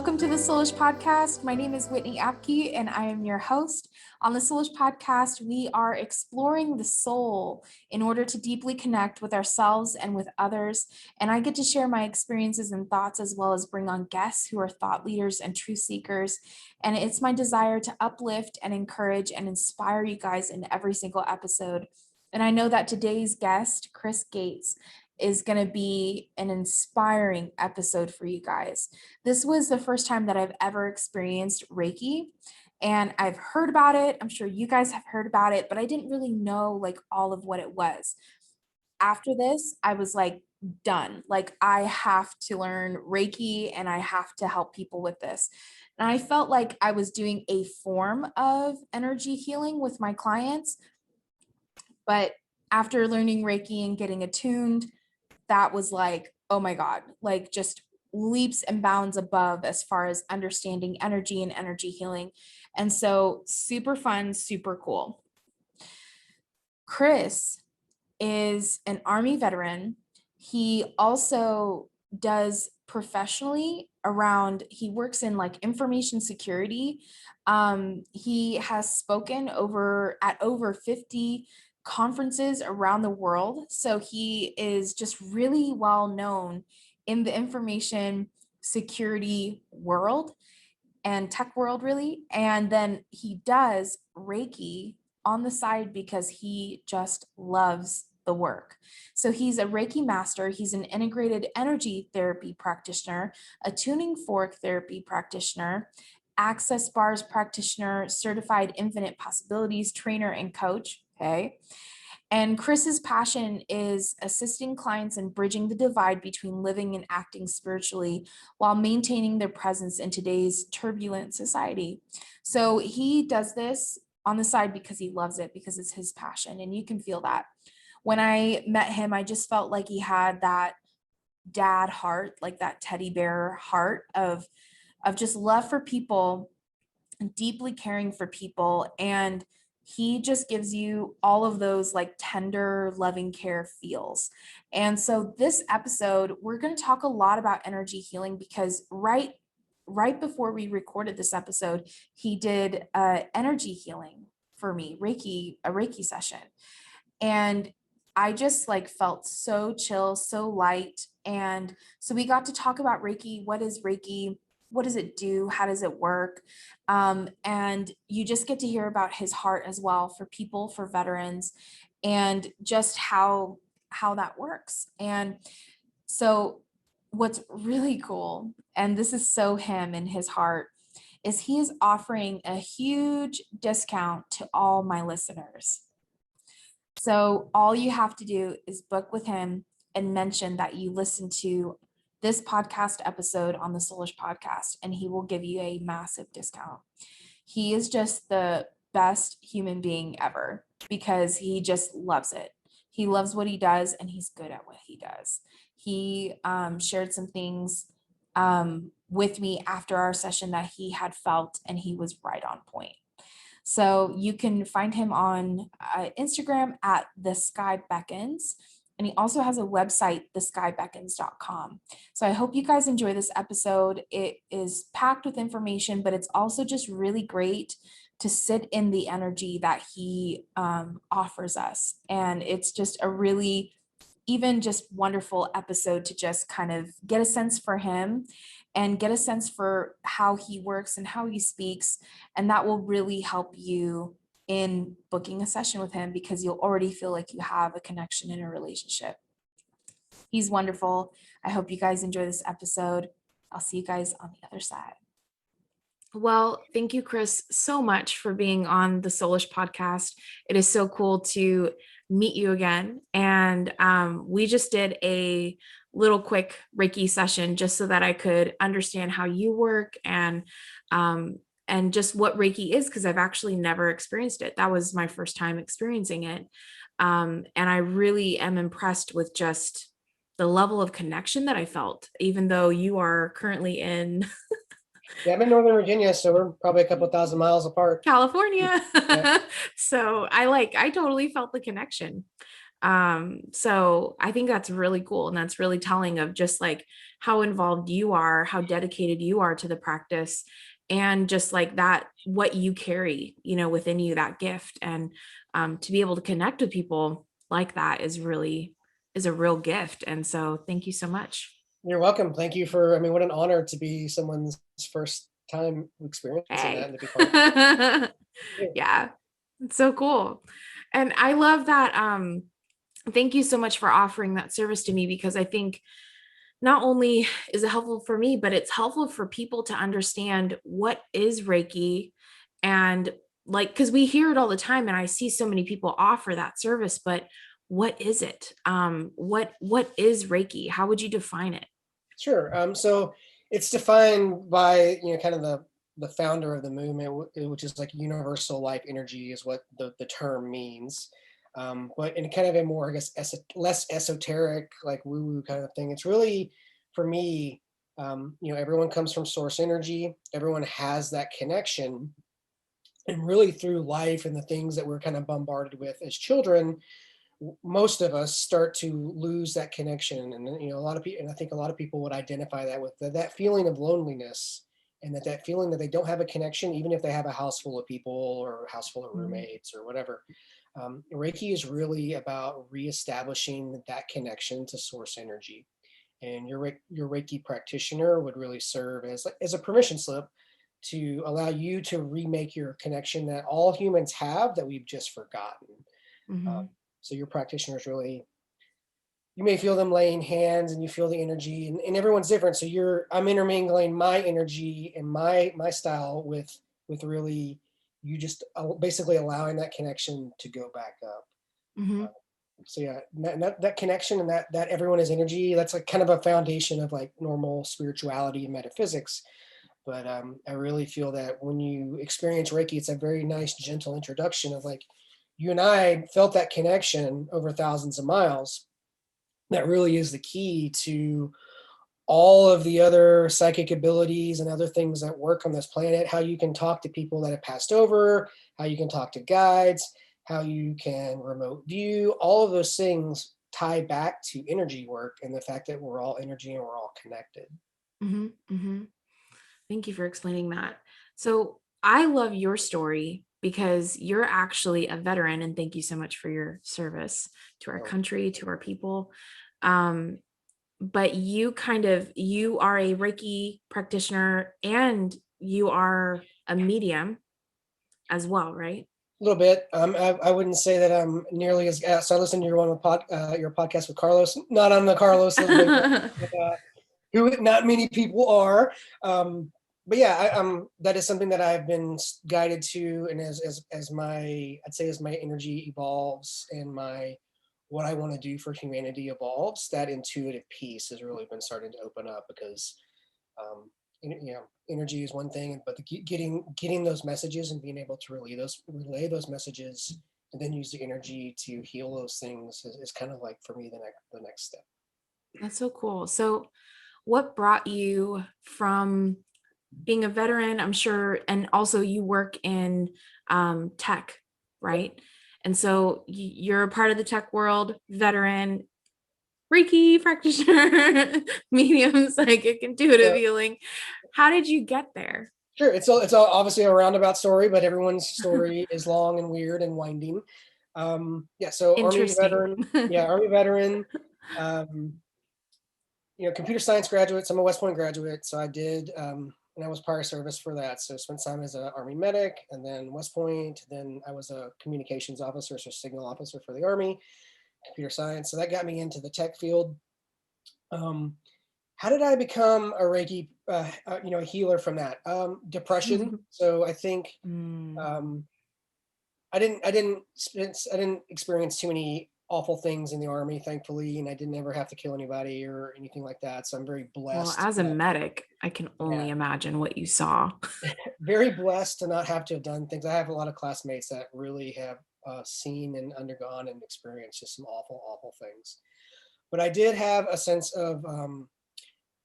Welcome to the Soulish Podcast. My name is Whitney Apke and I am your host. On the Soulish Podcast, we are exploring the soul in order to deeply connect with ourselves and with others. And I get to share my experiences and thoughts as well as bring on guests who are thought leaders and truth seekers. And it's my desire to uplift and encourage and inspire you guys in every single episode. And I know that today's guest, Chris Gates, is going to be an inspiring episode for you guys. This was the first time that I've ever experienced Reiki, and I've heard about it. I'm sure you guys have heard about it, but I didn't really know like all of what it was. After this, I was like, done. Like, I have to learn Reiki and I have to help people with this. And I felt like I was doing a form of energy healing with my clients. But after learning Reiki and getting attuned, that was like, oh my God, like just leaps and bounds above as far as understanding energy and energy healing. And so super fun, super cool. Chris is an Army veteran. He also does professionally around, he works in like information security. He has spoken at over 50 conferences around the world. So he is just really well known in the information security world and tech world, really. And then he does Reiki on the side because he just loves the work. So he's a Reiki master. He's an integrated energy therapy practitioner, a tuning fork therapy practitioner, access bars practitioner, certified infinite possibilities trainer and coach. Okay. And Chris's passion is assisting clients in bridging the divide between living and acting spiritually while maintaining their presence in today's turbulent society. So he does this on the side because he loves it, because it's his passion. And you can feel that. When I met him, I just felt like he had that dad heart, like that teddy bear heart of just love for people, deeply caring for people. And he just gives you all of those like tender, loving care feels. And so this episode, we're going to talk a lot about energy healing because right before we recorded this episode, he did energy healing for me, a Reiki session. And I just like felt so chill, so light. And so we got to talk about Reiki. What is Reiki? What does it do? How does it work? And you just get to hear about his heart as well for people, for veterans, and just how that works. And so what's really cool, and this is so him and his heart, is he is offering a huge discount to all my listeners. So all you have to do is book with him and mention that you listen to this podcast episode on the Soulish Podcast, and he will give you a massive discount. He is just the best human being ever because he just loves it. He loves what he does and he's good at what he does. He shared some things with me after our session that he had felt, and he was right on point. So you can find him on Instagram at The Sky Beckons. And he also has a website, theskybeckons.com. So I hope you guys enjoy this episode. It is packed with information, but it's also just really great to sit in the energy that he offers us. And it's just a really, even just wonderful episode to just kind of get a sense for him and get a sense for how he works and how he speaks. And that will really help you in booking a session with him because you'll already feel like you have a connection in a relationship. He's wonderful. I hope you guys enjoy this episode. I'll see you guys on the other side. Well, thank you, Chris, so much for being on the Soulish Podcast. It is so cool to meet you again. And we just did a little quick Reiki session just so that I could understand how you work and just what Reiki is, because I've actually never experienced it. That was my first time experiencing it. And I really am impressed with just the level of connection that I felt, even though you are currently in Yeah, I'm in Northern Virginia, so we're probably a couple thousand miles apart. California. Yeah. So I totally felt the connection. So I think that's really cool. And that's really telling of just like how involved you are, how dedicated you are to the practice, and just like that, what you carry, within you, that gift. And to be able to connect with people like that is a real gift. And so thank you so much. You're welcome. Thank you for, I mean, what an honor to be someone's first time experiencing that Hey. and to be part of it. Yeah. Yeah, it's so cool. And I love that. Thank you so much for offering that service to me, because I think not only is it helpful for me, but it's helpful for people to understand what is Reiki. And like, because we hear it all the time and I see so many people offer that service, but what is it? What is Reiki? How would you define it? Sure. So it's defined by, kind of the founder of the movement, which is like universal life energy is what the term means. But in kind of a more, I guess, less esoteric, like woo-woo kind of thing, it's really, for me, everyone comes from source energy. Everyone has that connection. And really through life and the things that we're kind of bombarded with as children, most of us start to lose that connection. And a lot of people, and I think a lot of people would identify that with that feeling of loneliness, and that feeling that they don't have a connection, even if they have a house full of people or a house full of Mhm. roommates or whatever. Reiki is really about reestablishing that connection to source energy. And your Reiki practitioner would really serve as a permission slip to allow you to remake your connection that all humans have that we've just forgotten. Um, Mhm. so your practitioner is really, you may feel them laying hands and you feel the energy, and everyone's different. So I'm intermingling my energy and my style with really you just basically allowing that connection to go back up. Uh, Mhm. so yeah, that connection and that everyone is energy. That's like kind of a foundation of like normal spirituality and metaphysics. But I really feel that when you experience Reiki, it's a very nice, gentle introduction of like, you and I felt that connection over thousands of miles. That really is the key to all of the other psychic abilities and other things that work on this planet. How you can talk to people that have passed over, how you can talk to guides, how you can remote view, all of those things tie back to energy work and the fact that we're all energy and we're all connected. Mhm. Mhm. Thank you for explaining that. So I love your story because you're actually a veteran, and thank you so much for your service to our So, country, to our people. Um, but you are a Reiki practitioner and you are a medium as well, right? a little bit. I wouldn't say that I'm nearly as. So I listened to your podcast with Carlos. Not on the Carlos level, but who not many people are. But yeah, that is something that I've been guided to, and as my I'd say as my energy evolves and my what I want to do for humanity evolves, that intuitive piece has really been starting to open up because um, energy is one thing, but getting those messages and being able to relay those messages and then use the energy to heal those things is kind of like for me the next step. That's so cool. So what brought you from being a veteran, I'm sure, and also you work in tech, Yep. right? And so you're a part of the tech world, veteran, Reiki practitioner, mediums, like intuitive Yeah. healing. How did you get there? Sure. It's obviously a roundabout story, but everyone's story is long and weird and winding. Yeah. So Army Interesting. veteran. Yeah, Army veteran. Um, Computer science graduate. So I'm a West Point graduate. So I did, and I was prior service for that. So I spent time as an Army medic, and then West Point. Then I was a communications officer, so signal officer for the Army. Computer science. So that got me into the tech field. Um, how did I become a Reiki, a healer from that? Depression. So I think Mm. um, I didn't experience too many awful things in the Army, thankfully, and I didn't ever have to kill anybody or anything like that. So I'm very Well, blessed. as a medic, I can Yeah, only imagine what you saw. very blessed to not have to have done things. I have a lot of classmates that really have seen and undergone and experienced just some awful, awful things. But I did have a sense of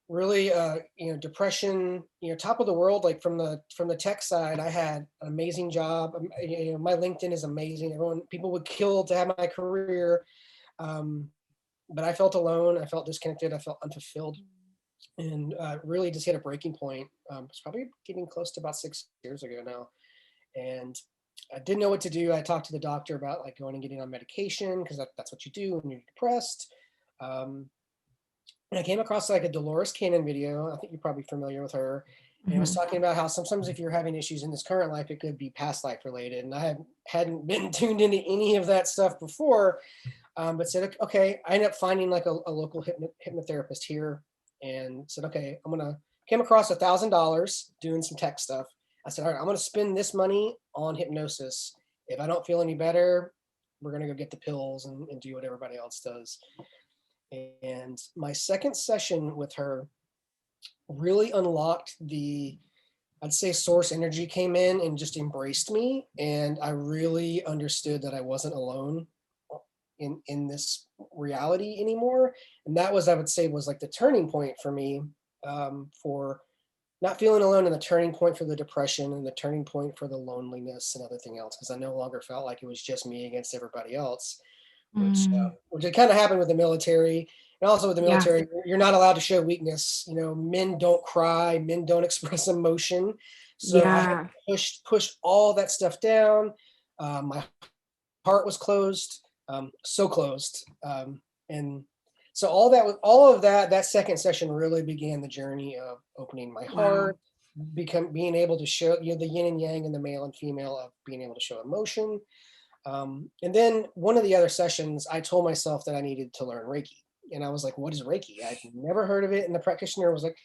really depression, top of the world, like from the tech side. I had an amazing job. My LinkedIn is amazing. People would kill to have my career. But I felt alone. I felt disconnected. I felt unfulfilled, and really just hit a breaking point. It's probably getting close to about 6 years ago now, and I didn't know what to do. I talked to the doctor about like going and getting on medication because that's what you do when you're depressed. Um, and I came across like a Dolores Cannon video. I think you're probably familiar with her. And it was talking about how sometimes if you're having issues in this current life, it could be past life related. And I hadn't been tuned into any of that stuff before, but said, okay, I ended up finding like a local hypnotherapist here and said, okay, came across $1,000 doing some tech stuff. I said, all right, I'm going to spend this money on hypnosis. If I don't feel any better, we're going to go get the pills and do what everybody else does. And my second session with her really unlocked I'd say source energy came in and just embraced me. And I really understood that I wasn't alone in this reality anymore. And that was, I would say, was like the turning point for me, for not feeling alone, and the turning point for the depression, and the turning point for the loneliness and everything else. Because I no longer felt like it was just me against everybody else, which had kind of happened with the military. And also with the Yeah. military, you're not allowed to show weakness. You know, men don't cry, men don't express emotion. So I had Yeah. pushed all that stuff down. My heart was closed, so closed. And so all of that second session really began the journey of opening my Wow. heart, being able to show, you know, the yin and yang and the male and female of being able to show emotion. And then one of the other sessions, I told myself that I needed to learn Reiki. And I was like, what is Reiki? I'd never heard of it. And the practitioner was like,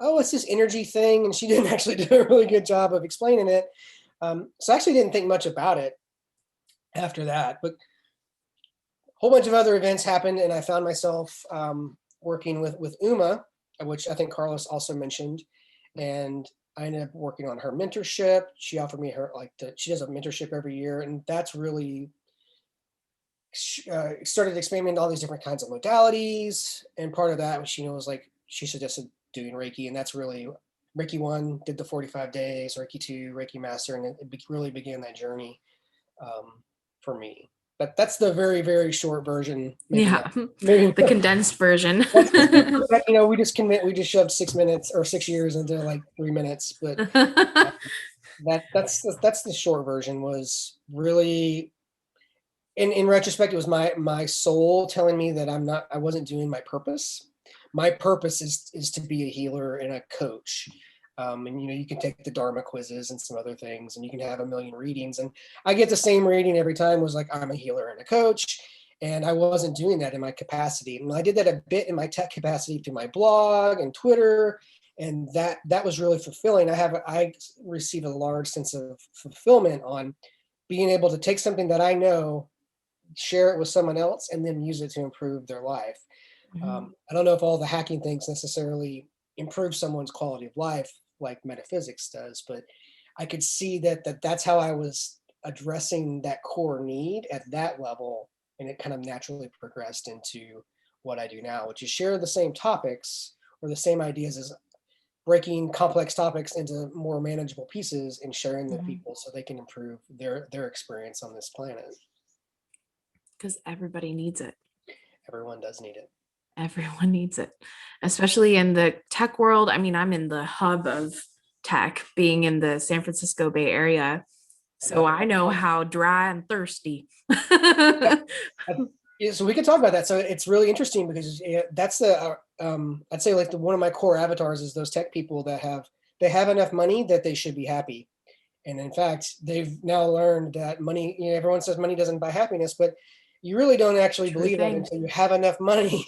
oh, it's this energy thing. And she didn't actually do a really good job of explaining it. So I actually didn't think much about it after that. But a whole bunch of other events happened. And I found myself working with Uma, which I think Carlos also mentioned. And I ended up working on her mentorship. She offered me she does a mentorship every year. And that's really started experimenting all these different kinds of modalities, and part of that, she knows, like she suggested doing Reiki, and that's really Reiki 1 did the 45 days, Reiki 2, Reiki Master, and it really began that journey for me. But that's the very, very short version. Maybe Yeah. not. Maybe The condensed version. that's you know, we just shoved 6 minutes or 6 years into like 3 minutes, but that's the short version. Was really, in retrospect, it was my soul telling me that I wasn't doing my purpose. My purpose is to be a healer and a coach. And you know, you can take the Dharma quizzes and some other things, and you can have a million readings. And I get the same reading every time, was like, I'm a healer and a coach. And I wasn't doing that in my capacity. And I did that a bit in my tech capacity through my blog and Twitter. And that was really fulfilling. I receive a large sense of fulfillment on being able to take something that I know, share it with someone else, and then use it to improve their life. I don't know if all the hacking things necessarily improve someone's quality of life like metaphysics does, but I could see that's how I was addressing that core need at that level, and it kind of naturally progressed into what I do now, which is share the same topics or the same ideas, as breaking complex topics into more manageable pieces and sharing them with people so they can improve their experience on this planet. Because everybody needs it. Everyone does need it. Everyone needs it, especially in the tech world. I mean, I'm in the hub of tech, being in the San Francisco Bay Area. So I know how dry and thirsty. Yeah, so we could talk about that. So it's really interesting because that's I'd say like one of my core avatars is those tech people that have enough money that they should be happy. And in fact, they've now learned that money, you know, everyone says money doesn't buy happiness, but you really don't actually True believe that thing. until you have enough money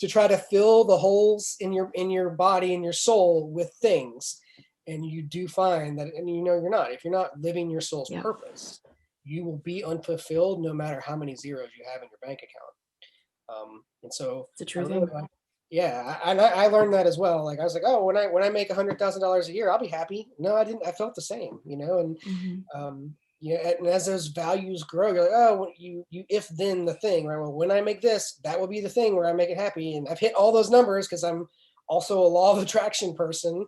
to try to fill the holes in your body and your soul with things. And you do find that, and you know, if you're not living your soul's Yeah, purpose, you will be unfulfilled no matter how many zeros you have in your bank account. And so it's a I true really thing. like, yeah, I learned that as well. Like I was like, oh, when I make $100,000 a year, I'll be happy. No, I didn't. I felt the same, you know. And yeah, and as those values grow, you're like, oh, you if then the thing, right? Well, when I make this, that will be the thing where I make it happy. And I've hit all those numbers because I'm also a law of attraction person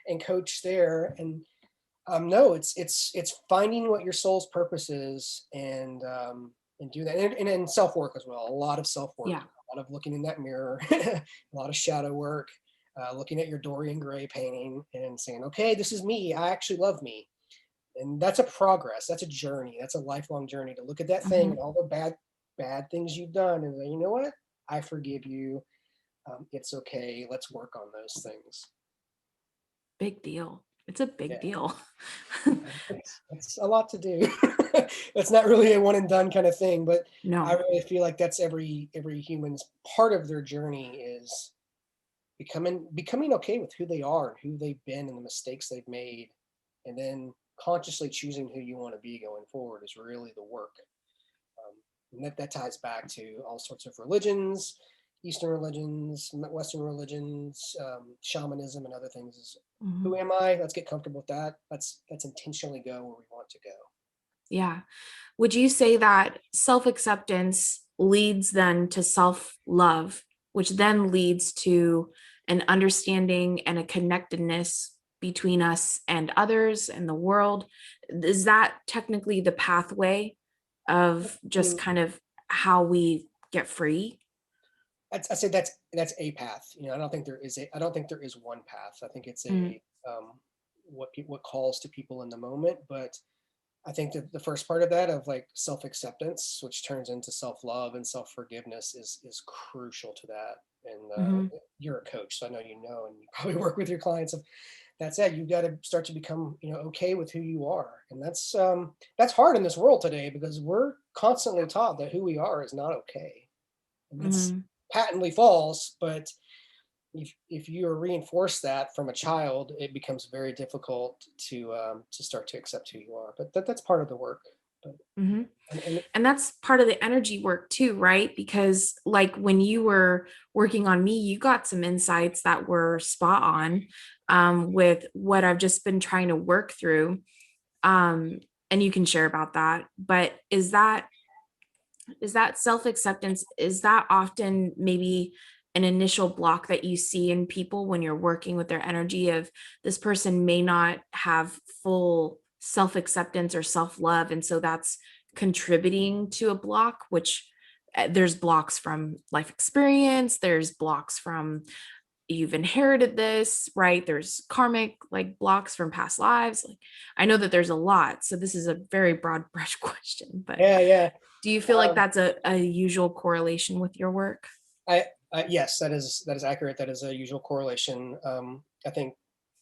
and coach there. And no, it's finding what your soul's purpose is, and and do that. And self-work as well, a lot of self-work, Yeah. a lot of looking in that mirror, a lot of shadow work, looking at your Dorian Gray painting and saying, okay, this is me. I actually love me. And that's a progress. That's a journey. That's a lifelong journey to look at that thing Hmm. and all the bad things you've done and say, you know what? I forgive you. It's okay. Let's work on those things. Big deal. It's a Yeah, big deal. it's a lot to do. It's not really a one and done kind of thing, but I No. really feel like that's every human's part of their journey is becoming okay with who they are and who they've been and the mistakes they've made, and then consciously choosing who you want to be going forward is really the work. And that ties back to all sorts of religions, Eastern religions, Western religions, shamanism, and other things. Is Mhm. who am I? Let's get comfortable with that. Let's intentionally go where we want to go. Yeah. Would you say that self-acceptance leads then to self-love, which then leads to an understanding and a connectedness between us and others and the world? Is that technically the pathway of I just mean, kind of how we get free? I say that's a path. I don't think there is one path. I think it's Mm, what calls to people in the moment. But I think that the first part of that, of like self acceptance, which turns into self love and self forgiveness, is crucial to that. And mhm, you're a coach, so I know and you probably work with your clients. That's it. You've got to start to become okay with who you are, and that's hard in this world today because we're constantly taught that who we are is not okay, and that's mhm. patently false. But if you are reinforced that from a child, it becomes very difficult to start to accept who you are. But that's part of the work. But Hmm. and And that's part of the energy work too, right? Because like when you were working on me, you got some insights that were spot on, with what I've just been trying to work through. And you can share about that. But is that self-acceptance, is that often maybe an initial block that you see in people when you're working with their energy of this person may not have full self-acceptance or self-love, and so that's contributing to a block, which there's blocks from life experience, there's blocks from you've inherited this, right? There's karmic like blocks from past lives. Like I know that there's a lot, so this is a very broad brush question, but yeah, yeah. do you feel like Um, that's a usual correlation with your work? yes, that is accurate. That is a usual correlation. I think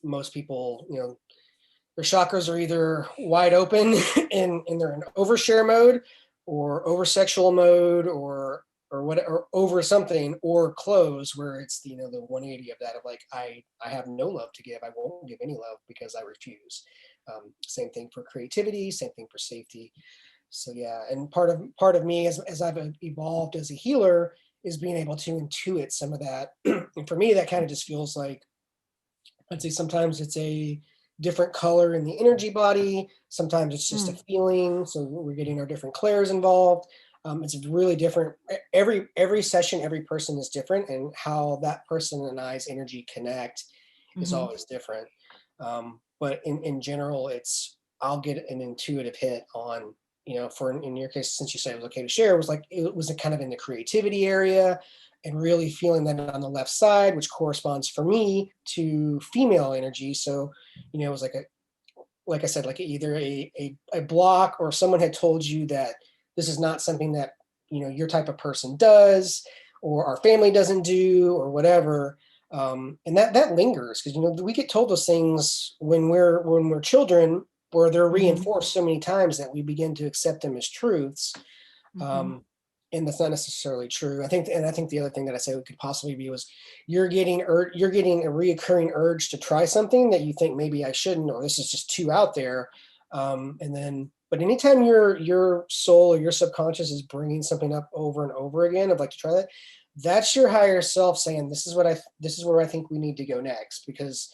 most people, their chakras are either wide open and they're in overshare mode, or over sexual mode, or what, or over something, or close where it's the 180 of that, of like I have no love to give. I won't give any love because I refuse. Same thing for creativity. Same thing for safety. So yeah, and part of me as I've evolved as a healer is being able to intuit some of that. And for me, that kind of just feels like, I'd say sometimes it's a different color in the energy body. Sometimes it's just a Mm, feeling. So we're getting our different clairs involved. It's really different. Every session, every person is different, and how that person and I's energy connect is mhm, always different. But in general, I'll get an intuitive hit on, for in your case, since you said it was okay to share, it was kind of in the creativity area, and really feeling that on the left side, which corresponds for me to female energy. So, it was like I said, like either a block, or someone had told you that this is not something that, your type of person does, or our family doesn't do, or whatever. And that lingers because, we get told those things when we're children, where they're mhm, reinforced so many times that we begin to accept them as truths. mhm, Um, and that's not necessarily true. I think the other thing that I say could possibly be was you're getting a reoccurring urge to try something that you think maybe I shouldn't, or this is just too out there. But anytime your soul or your subconscious is bringing something up over and over again of like to try that, that's your higher self saying this is where I think we need to go next, because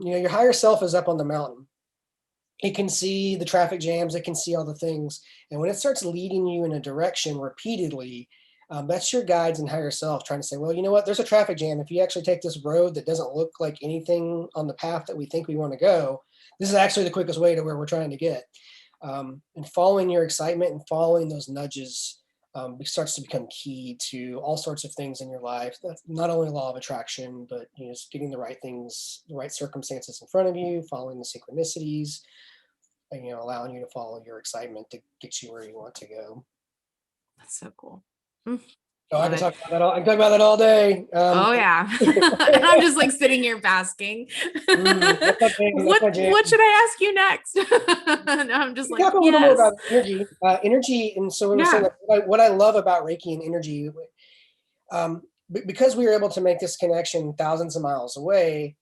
your higher self is up on the mountain. It can see the traffic jams, it can see all the things. And when it starts leading you in a direction repeatedly, that's your guides and higher self trying to say, well, you know what, there's a traffic jam. If you actually take this road that doesn't look like anything on the path that we think we want to go, this is actually the quickest way to where we're trying to get. And following your excitement and following those nudges starts to become key to all sorts of things in your life. That's not only law of attraction, but just getting the right things, the right circumstances in front of you, following the synchronicities, and allowing you to follow your excitement to get you where you want to go. That's so cool. Mm, Oh, I love can it. talk about that all. I can talk about that all day. Oh yeah. And I'm just like sitting here basking. That's my jam. That's my jam. What should I ask you next? And I'm just We like, talk a little more yes. about energy. Energy, and so we were saying Yeah. that what I love about Reiki and energy, because we were able to make this connection thousands of miles away.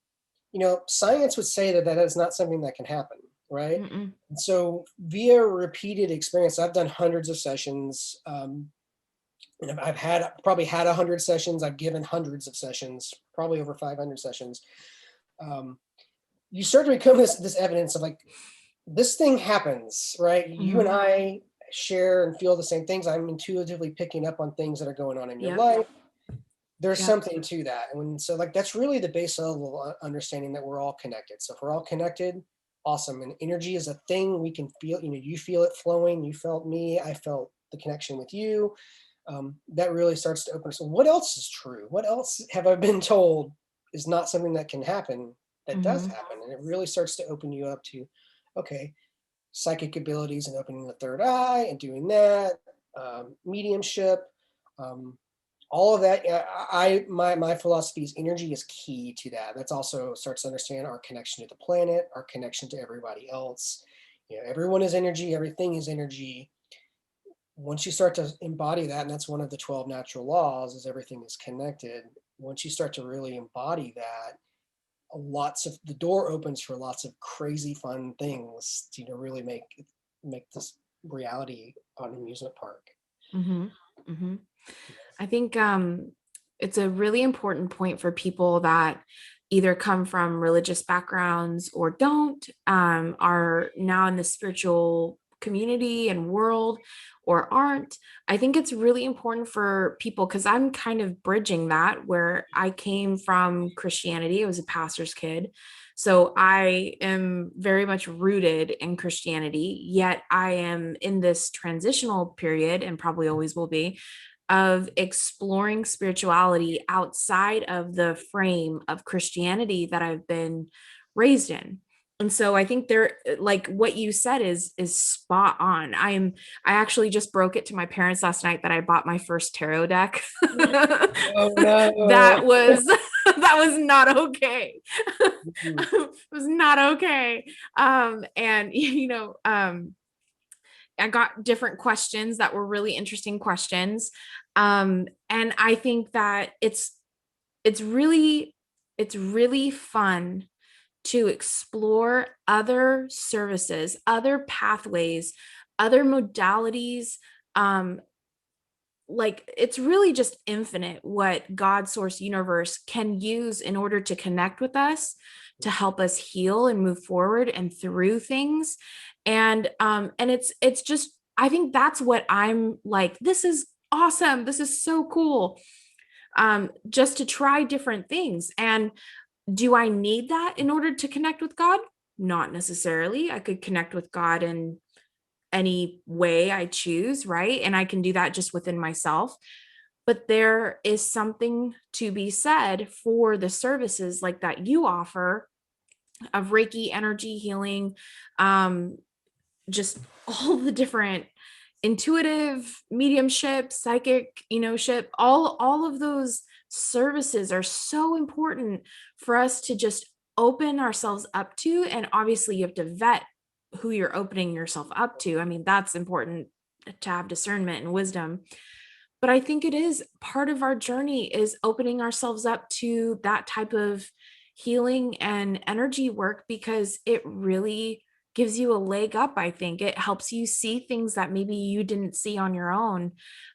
Science would say that that is not something that can happen, right? Mm-mm. And so via repeated experience, I've done hundreds of sessions. And I've probably had 100 sessions. I've given hundreds of sessions, probably over 500 sessions. Um, you start to become this evidence of like, this thing happens, right? You and Mm-hmm. I share and feel the same things. I'm intuitively picking up on things that are going on in your Yep. life. There's Yep. something to that. And so like, that's really the base level understanding that we're all connected. So if we're all connected, awesome. And energy is a thing we can feel. You feel it flowing. You felt me. I felt the connection with you. That really starts to open. So what else is true? What else have I been told is not something that can happen that does Mm-hmm. happen? And it really starts to open you up to, okay, psychic abilities and opening the third eye and doing that, mediumship, um, all of that. My philosophy is energy is key to that. That's also starts to understand our connection to the planet, our connection to everybody else. Everyone is energy, everything is energy. Once you start to embody that, and that's one of the 12 natural laws, is everything is connected. Once you start to really embody that, lots of the door opens for lots of crazy fun things to really make this reality on an amusement park. Mm-hmm. Mm-hmm. I think it's a really important point for people that either come from religious backgrounds or don't, are now in the spiritual community and world or aren't. I think it's really important for people because I'm kind of bridging that where I came from Christianity. I was a pastor's kid. So I am very much rooted in Christianity, yet I am in this transitional period and probably always will be of exploring spirituality outside of the frame of Christianity that I've been raised in. And so I think there, like what you said is spot on. I actually just broke it to my parents last night that I bought my first tarot deck. Oh no. That was that was not okay. Mhm. It was not okay. And I got different questions that were really interesting questions. And I think that it's really it's really fun to explore other services, other pathways, other modalities. Um, like it's really just infinite what God source universe can use in order to connect with us, to help us heal and move forward and through things. And it's just I think that's what I'm like, this is awesome, this is so cool, just to try different things. And do I need that in order to connect with God? Not necessarily. I could connect with God in any way I choose, right? And I can do that just within myself. But there is something to be said for the services like that you offer of Reiki energy healing, um, just all the different intuitive mediumship, psychic, ship, all of those services are so important for us to just open ourselves up to. And obviously you have to vet who you're opening yourself up to. I mean, that's important to have discernment and wisdom. But I think it is part of our journey is opening ourselves up to that type of healing and energy work because it really gives you a leg up. I think it helps you see things that maybe you didn't see on your own.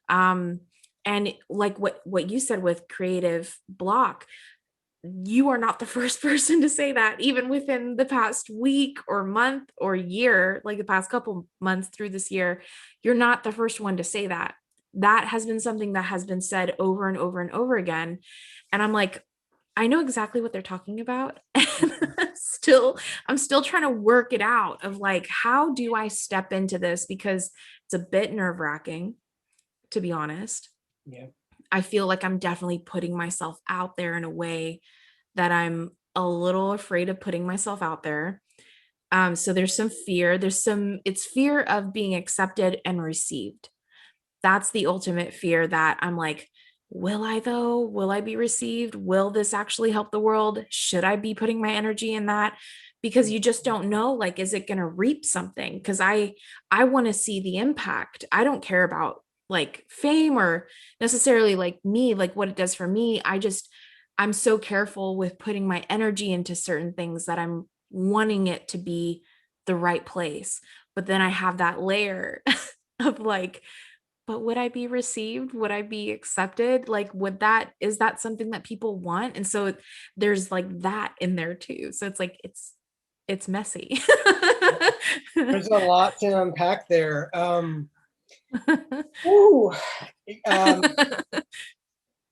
Um, and like what you said with creative block, you are not the first person to say that. Even within the past week or month or year, like the past couple months through this year, you're not the first one to say that. That has been something that has been said over and over and over again. And I'm like, I know exactly what they're talking about. And Mhm. I'm still trying to work it out of like, how do I step into this? Because it's a bit nerve-wracking, to be honest. Yeah. I feel like I'm definitely putting myself out there in a way that I'm a little afraid of putting myself out there. So there's some fear. It's fear of being accepted and received. That's the ultimate fear that I'm like, will I though? Will I be received? Will this actually help the world? Should I be putting my energy in that? Because you just don't know, like, is it going to reap something? Because I want to see the impact. I don't care about like fame or necessarily like me, like what it does for me. I'm so careful with putting my energy into certain things that I'm wanting it to be the right place. But then I have that layer of like, but would I be received? Would I be accepted? Like, is that something that people want? And so there's like that in there too. So it's like, it's messy. There's a lot to unpack there. Ooh, um,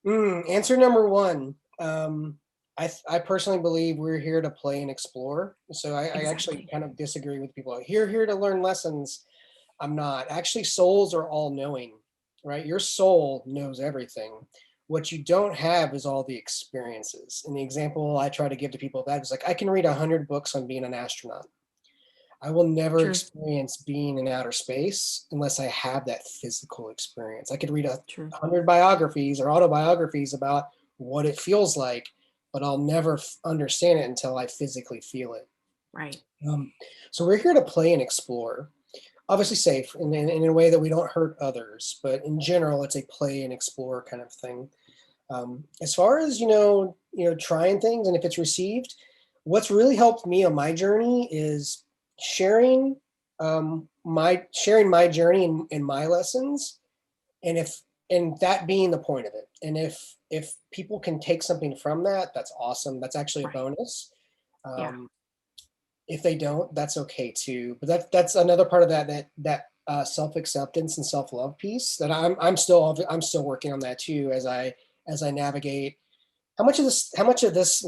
Answer number one. I personally believe we're here to play and explore. So I actually Exactly. kind of disagree with people. Here to learn lessons. I'm not. Actually, souls are all knowing, right? Your soul knows everything. What you don't have is all the experiences. And the example I try to give to people of that is like, I can read 100 books on being an astronaut. I will never True. experience being in outer space unless I have that physical experience. I could read True. 100 biographies or autobiographies about what it feels like, but I'll never understand it until I physically feel it. Right. Um, so we're here to play and explore, obviously safe in a way that we don't hurt others, but in general, it's a play and explore kind of thing. As far as trying things and if it's received, what's really helped me on my journey is sharing my journey and my lessons, and if and that being the point of it. And if people can take something from that, that's awesome. That's actually a Right. bonus. Yeah. Um, if they don't, that's okay too. But that's another part of that self acceptance and self love piece that I'm still working on that too as I navigate how much of this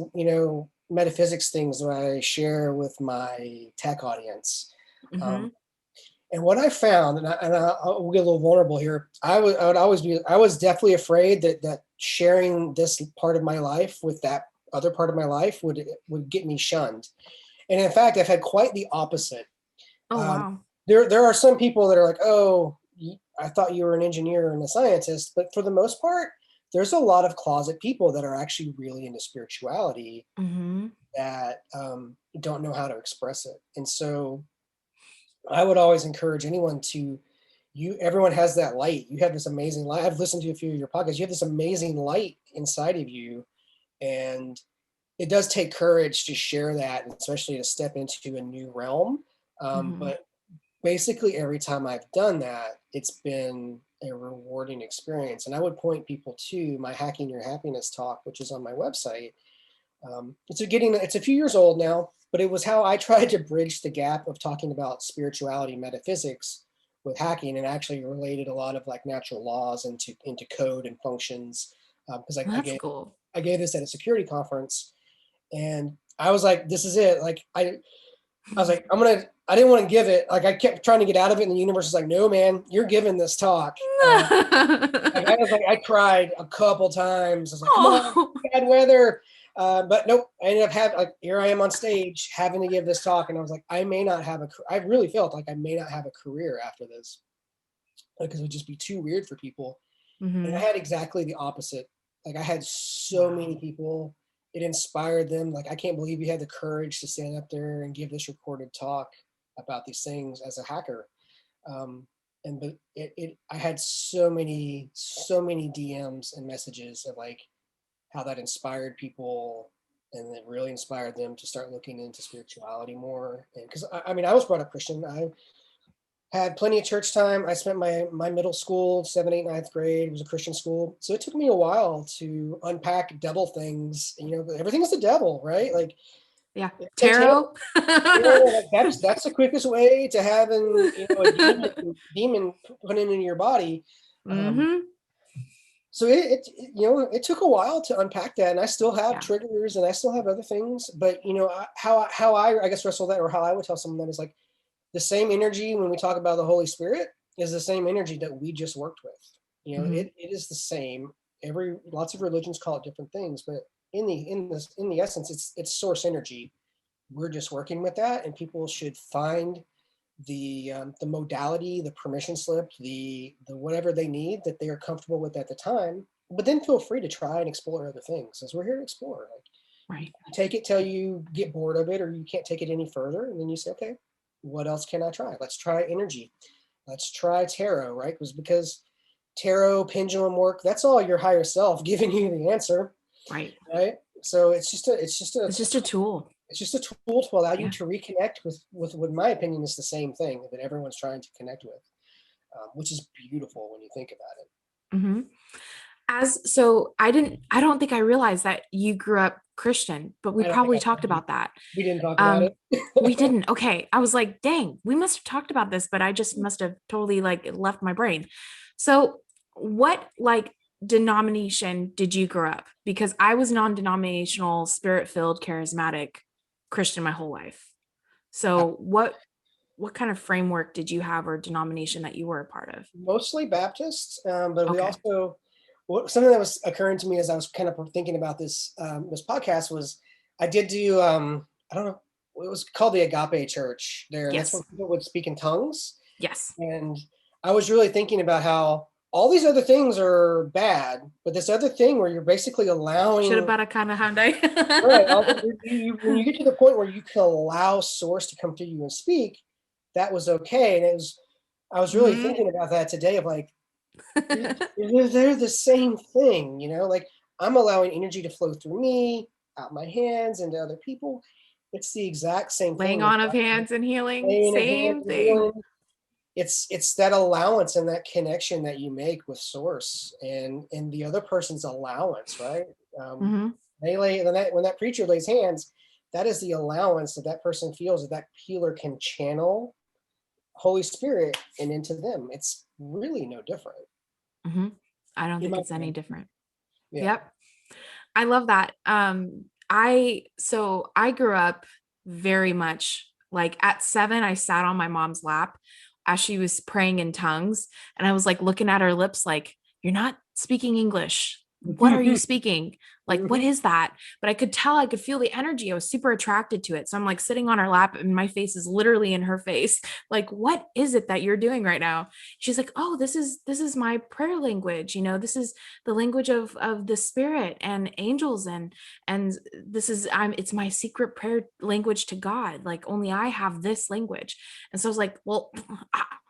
metaphysics things do I share with my tech audience. Mm-hmm. Um, and what I found, I'll get a little vulnerable here. I was definitely afraid that sharing this part of my life with that other part of my life would get me shunned. And in fact, I've had quite the opposite. Oh, Um, wow. there are some people that are like, "Oh, I thought you were an engineer and a scientist," but for the most part, there's a lot of closet people that are actually really into spirituality Mm-hmm. that don't know how to express it. And so, I would always encourage anyone to. Everyone has that light. You have this amazing light. I've listened to a few of your podcasts. You have this amazing light inside of you, and it does take courage to share that, and especially to step into a new realm. Mm-hmm. But basically, every time I've done that, it's been a rewarding experience. And I would point people to my Hacking Your Happiness talk, which is on my website. It's a few years old now, but it was how I tried to bridge the gap of talking about spirituality, metaphysics with hacking, and actually related a lot of like natural laws into code and functions. Because I That's gave cool. I gave this at a security conference, and I was like, this is it. Like I was like, I didn't want to give it. Like I kept trying to get out of it, and the universe was like, no, man, you're giving this talk. I was like, I cried a couple times. I was like, come on, Oh. bad weather. But nope, I ended up having, like, here I am on stage having to give this talk. And I was like, I may not have I really felt like I may not have a career after this because it would just be too weird for people. And I Mm-hmm. had exactly the opposite. Like I had so many Wow. people, it inspired them. Like, I can't believe you had the courage to stand up there and give this recorded talk about these things as a hacker. Um, and but I had so many DMs and messages of like how that inspired people, and it really inspired them to start looking into spirituality more. And because I mean, I was brought up Christian. I had plenty of church time. I spent my middle school, 7th, 8th, ninth grade, was a Christian school. So it took me a while to unpack devil things. Everything is the devil, right? Like Yeah. satanic. Tarot. Yeah, like that's the quickest way to having a demon put into your body. Um, Mm-hmm. So it took a while to unpack that, and I still have Yeah. triggers, and I still have other things. But how I guess wrestle that, or how I would tell someone that is like the same energy when we talk about the Holy Spirit is the same energy that we just worked with. Mm-hmm. It is the same. Lots of religions call it different things, but in the essence, it's source energy. We're just working with that, and people should find the modality, the permission slip, the whatever they need that they are comfortable with at the time. But then feel free to try and explore other things, as we're here to explore. Like, Right. you take it till you get bored of it, or you can't take it any further, and then you say, okay, what else can I try? Let's try energy. Let's try tarot, right? Because tarot, pendulum work, that's all your higher self giving you the answer, Right. right? So It's just a tool. it's just a tool to allow you Yeah. to reconnect with what, in my opinion, is the same thing that everyone's trying to connect with, which is beautiful when you think about it. Mm-hmm. I don't think I realized that you grew up Christian, but we I don't think probably I talked told you. about that. We didn't talk about Um, it. we didn't. Okay. I was like, dang, we must have talked about this, but I just must have totally like left my brain. So what like denomination did you grow up? Because I was non-denominational, spirit-filled, charismatic Christian my whole life. So what kind of framework did you have or denomination that you were a part of? Mostly Baptist, but we Okay. also something that was occurring to me as I was kind of thinking about this podcast was I did do I don't know, it was called the Agape Church there, and that's where Yes. people would speak in tongues. Yes. And I was really thinking about how all these other things are bad, but this other thing where you're basically Should have allowing, bought a kind of Hyundai. right, when you get to the point where you can allow source to come through you and speak, that was okay. And I was really Mhm. thinking about that today of like, they're the same thing, like I'm allowing energy to flow through me, out my hands, into other people. It's the exact same Laying thing. on of hands and healing, Laying of hands same and thing. healing. It's that allowance and that connection that you make with source and the other person's allowance, right? um, Hmm. they lay when that preacher lays hands, that is the allowance that that person feels that that healer can channel Holy Spirit and into them. It's really no different, Hmm. I don't in think my it's any opinion. different. Yeah. Yep. I love that. I grew up very much like at 7, I sat on my mom's lap as she was praying in tongues. And I was like looking at her lips, like, you're not speaking English. What are you speaking? Like, what Mhm. is that? But I could tell, I could feel the energy. I was super attracted to it. So I'm like sitting on her lap and my face is literally in her face. Like, what is it that you're doing right now? She's like, oh, this is my prayer language. This is the language of the spirit and angels, and this is it's my secret prayer language to God. Like only I have this language. And so I was like, well,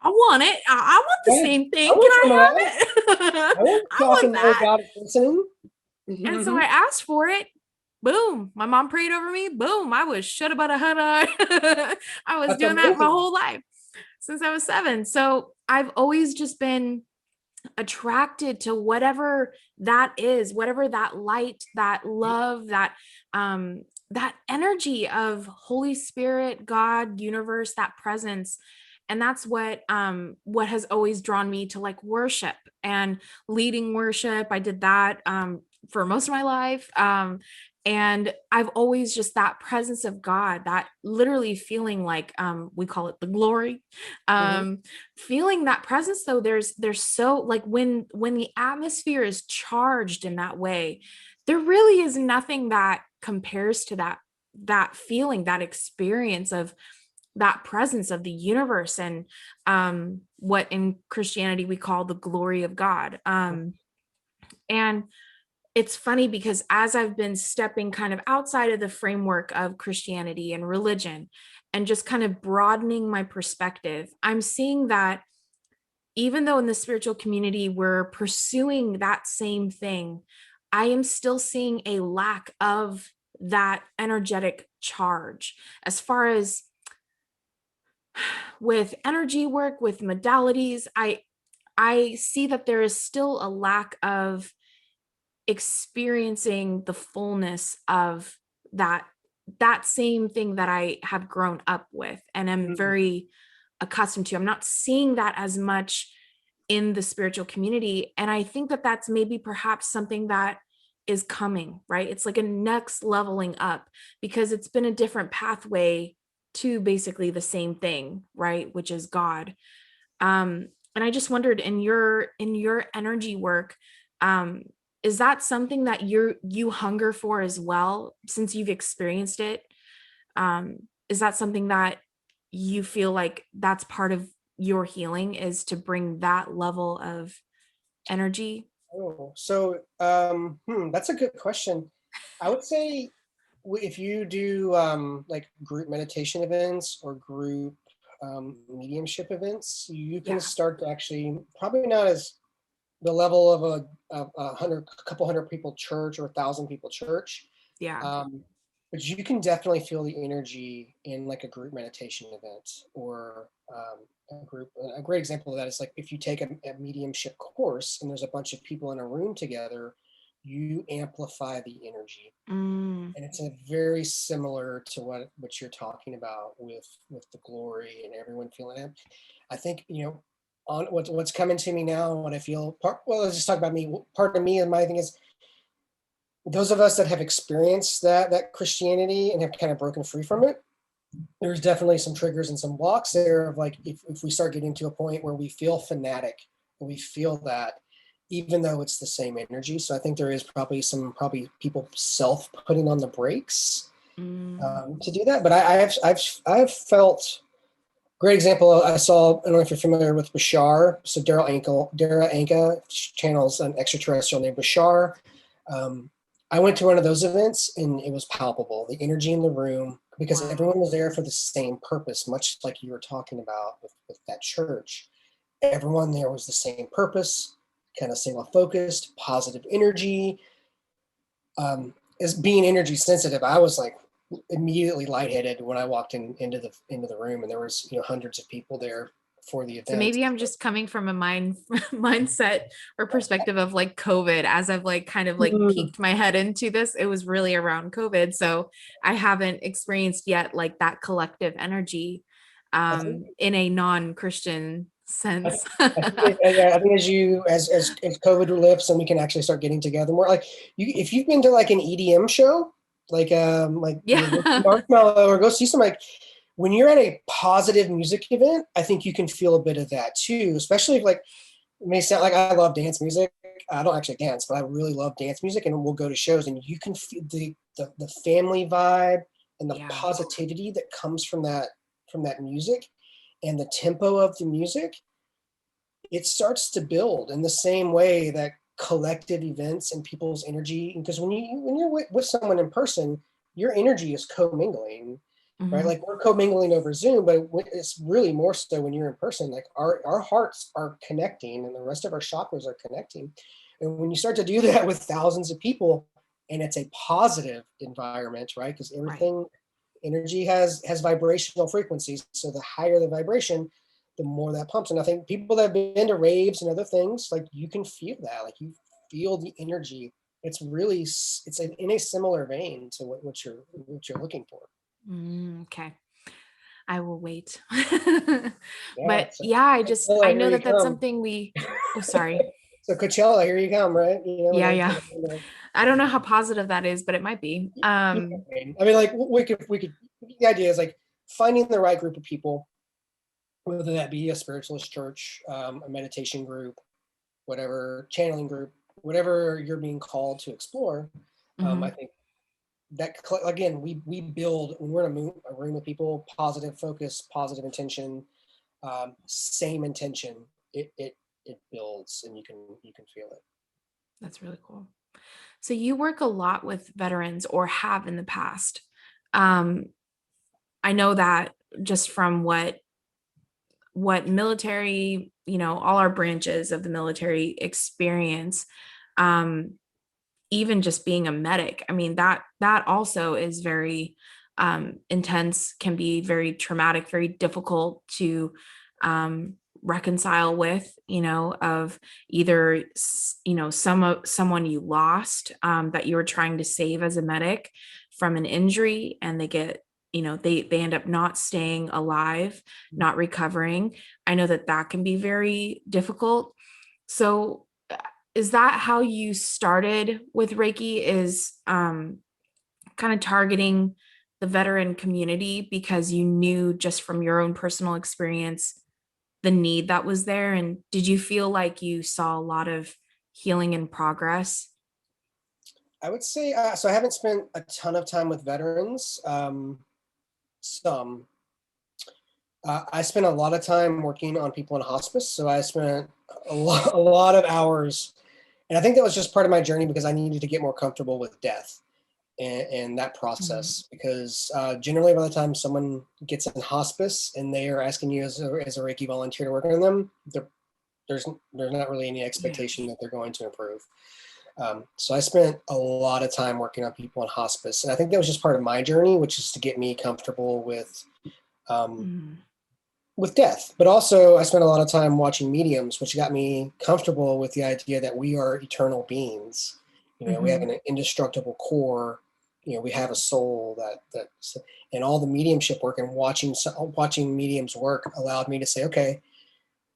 I want it. I want the Yeah, same I thing. Can want some of I that. have it? I want to I talk want and know that. God is listening. And so Mhm. I asked for it. Boom. My mom prayed over me. Boom. I was shut about a hunter. I was That's doing that my amazing. whole life since I was 7. So I've always just been attracted to whatever that is, whatever that light, that love, that energy of Holy Spirit, God, universe, that presence. And that's what has always drawn me to like worship and leading worship. I did that for most of my life. And I've always just that presence of God, that literally feeling like we call it the glory. Mhm. um Feeling that presence, though, there's so like when the atmosphere is charged in that way, there really is nothing that compares to that feeling, that experience of that presence of the universe, and what in Christianity we call the glory of God. And it's funny because as I've been stepping kind of outside of the framework of Christianity and religion and just kind of broadening my perspective, I'm seeing that even though in the spiritual community we're pursuing that same thing, I am still seeing a lack of that energetic charge. As far as with energy work, with modalities, I see that there is still a lack of experiencing the fullness of that that same thing that I have grown up with and am Mhm. very accustomed to. I'm not seeing that as much in the spiritual community. And I think that that's maybe perhaps something that is coming, right? It's like a next leveling up, because it's been a different pathway to basically the same thing, right? Which is God. And I just wondered, in your energy work, um, is that something that you hunger for as well, since you've experienced it? Is that something that you feel like that's part of your healing, is to bring that level of energy? Oh, so that's a good question. I would say if you do like group meditation events or group mediumship events, you can Yeah. start to actually, probably not as the level of a couple hundred people church or 1,000 people church, Yeah. um, but you can definitely feel the energy in like a group meditation event or a group. A great example of that is like if you take a mediumship course and there's a bunch of people in a room together, you amplify the energy, Mm, and it's a very similar to what you're talking about with the glory and everyone feeling it. I think, on what's coming to me now, what I feel well, let's just talk about me. Part of me and my thing is, those of us that have experienced that Christianity and have kind of broken free from it, there's definitely some triggers and some blocks there of like, if we start getting to a point where we feel fanatic and we feel that, even though it's the same energy. So I think there is probably people self putting on the brakes mm, to do that. But I've felt, great example. I saw, I don't know if you're familiar with Bashar. So Dara Anka channels an extraterrestrial named Bashar. Um, I went to one of those events and it was palpable, the energy in the room, because wow. everyone was there for the same purpose, much like you were talking about with that church. Everyone there was the same purpose, kind of single focused, positive energy. As being energy sensitive, I was like immediately lightheaded when I walked into the room, and there was hundreds of people there for the So event. maybe I'm just coming from a mindset or perspective of like COVID, as I've like kind of like Mm, peeked my head into this. It was really around COVID. So I haven't experienced yet like that collective energy I think in a non-Christian I, sense. I think yeah, I think as COVID lifts and we can actually start getting together more, like if you've been to like an EDM show, like go see Yeah. Marshmallow or go see some, like when you're at a positive music event, I think you can feel a bit of that too, especially if like, it may sound like I love dance music. I don't actually dance, but I really love dance music, and we'll go to shows, and you can feel the family vibe and the Yeah. positivity that comes from that music and the tempo of the music. It starts to build in the same way that collective events and people's energy, because when you're with someone in person, your energy is commingling, right? Mhm. Like we're commingling over Zoom, but it's really more so when you're in person. Like our hearts are connecting and the rest of our chakras are connecting, and when you start to do that with thousands of people, and it's a positive environment, right? Because Right. everything, energy has vibrational frequencies, so the higher the vibration, the more that pumps. And I think people that have been to raves and other things, like you can feel that, like you feel the energy. It's really, it's in a similar vein to what you're looking for. Okay. I will wait. Yeah. But So yeah, I Coachella, here know you that that's come. something oh, sorry. So Coachella, here you come, right? Yeah, Like, yeah. I don't know how positive that is, but it might be. I mean, like we could. The idea is like finding the right group of people, whether that be a spiritualist church, a meditation group, whatever channeling group, whatever you're being called to explore. I Mhm. think that, again, we build when we're in a room with people, positive focus, positive intention, same intention. It builds, and you can feel it. That's really cool. So you work a lot with veterans, or have in the past. Um, I know that just from what military, all our branches of the military experience, um, even just being a medic. I mean, that also is very intense, can be very traumatic, very difficult to reconcile with, of either someone you lost, that you were trying to save as a medic from an injury, and they get they end up not staying alive, not recovering. I know that that can be very difficult. So is that how you started with Reiki, is kind of targeting the veteran community because you knew just from your own personal experience the need that was there? And did you feel like you saw a lot of healing and progress? I would say, so I haven't spent a ton of time with veterans. Some. I spent a lot of time working on people in hospice. So I spent a lot of hours. And I think that was just part of my journey because I needed to get more comfortable with death and that Mhm. process. Because generally, by the time someone gets in hospice and they are asking you as a Reiki volunteer to work on them, there's not really any Yeah. expectation that they're going to improve. So I spent a lot of time working on people in hospice, and I think that was just part of my journey, which is to get me comfortable um, Mm. with death. But also, I spent a lot of time watching mediums, which got me comfortable with the idea that we are eternal beings. We have Mhm. an indestructible core. We have a soul and all the mediumship work and watching mediums work allowed me to say, okay,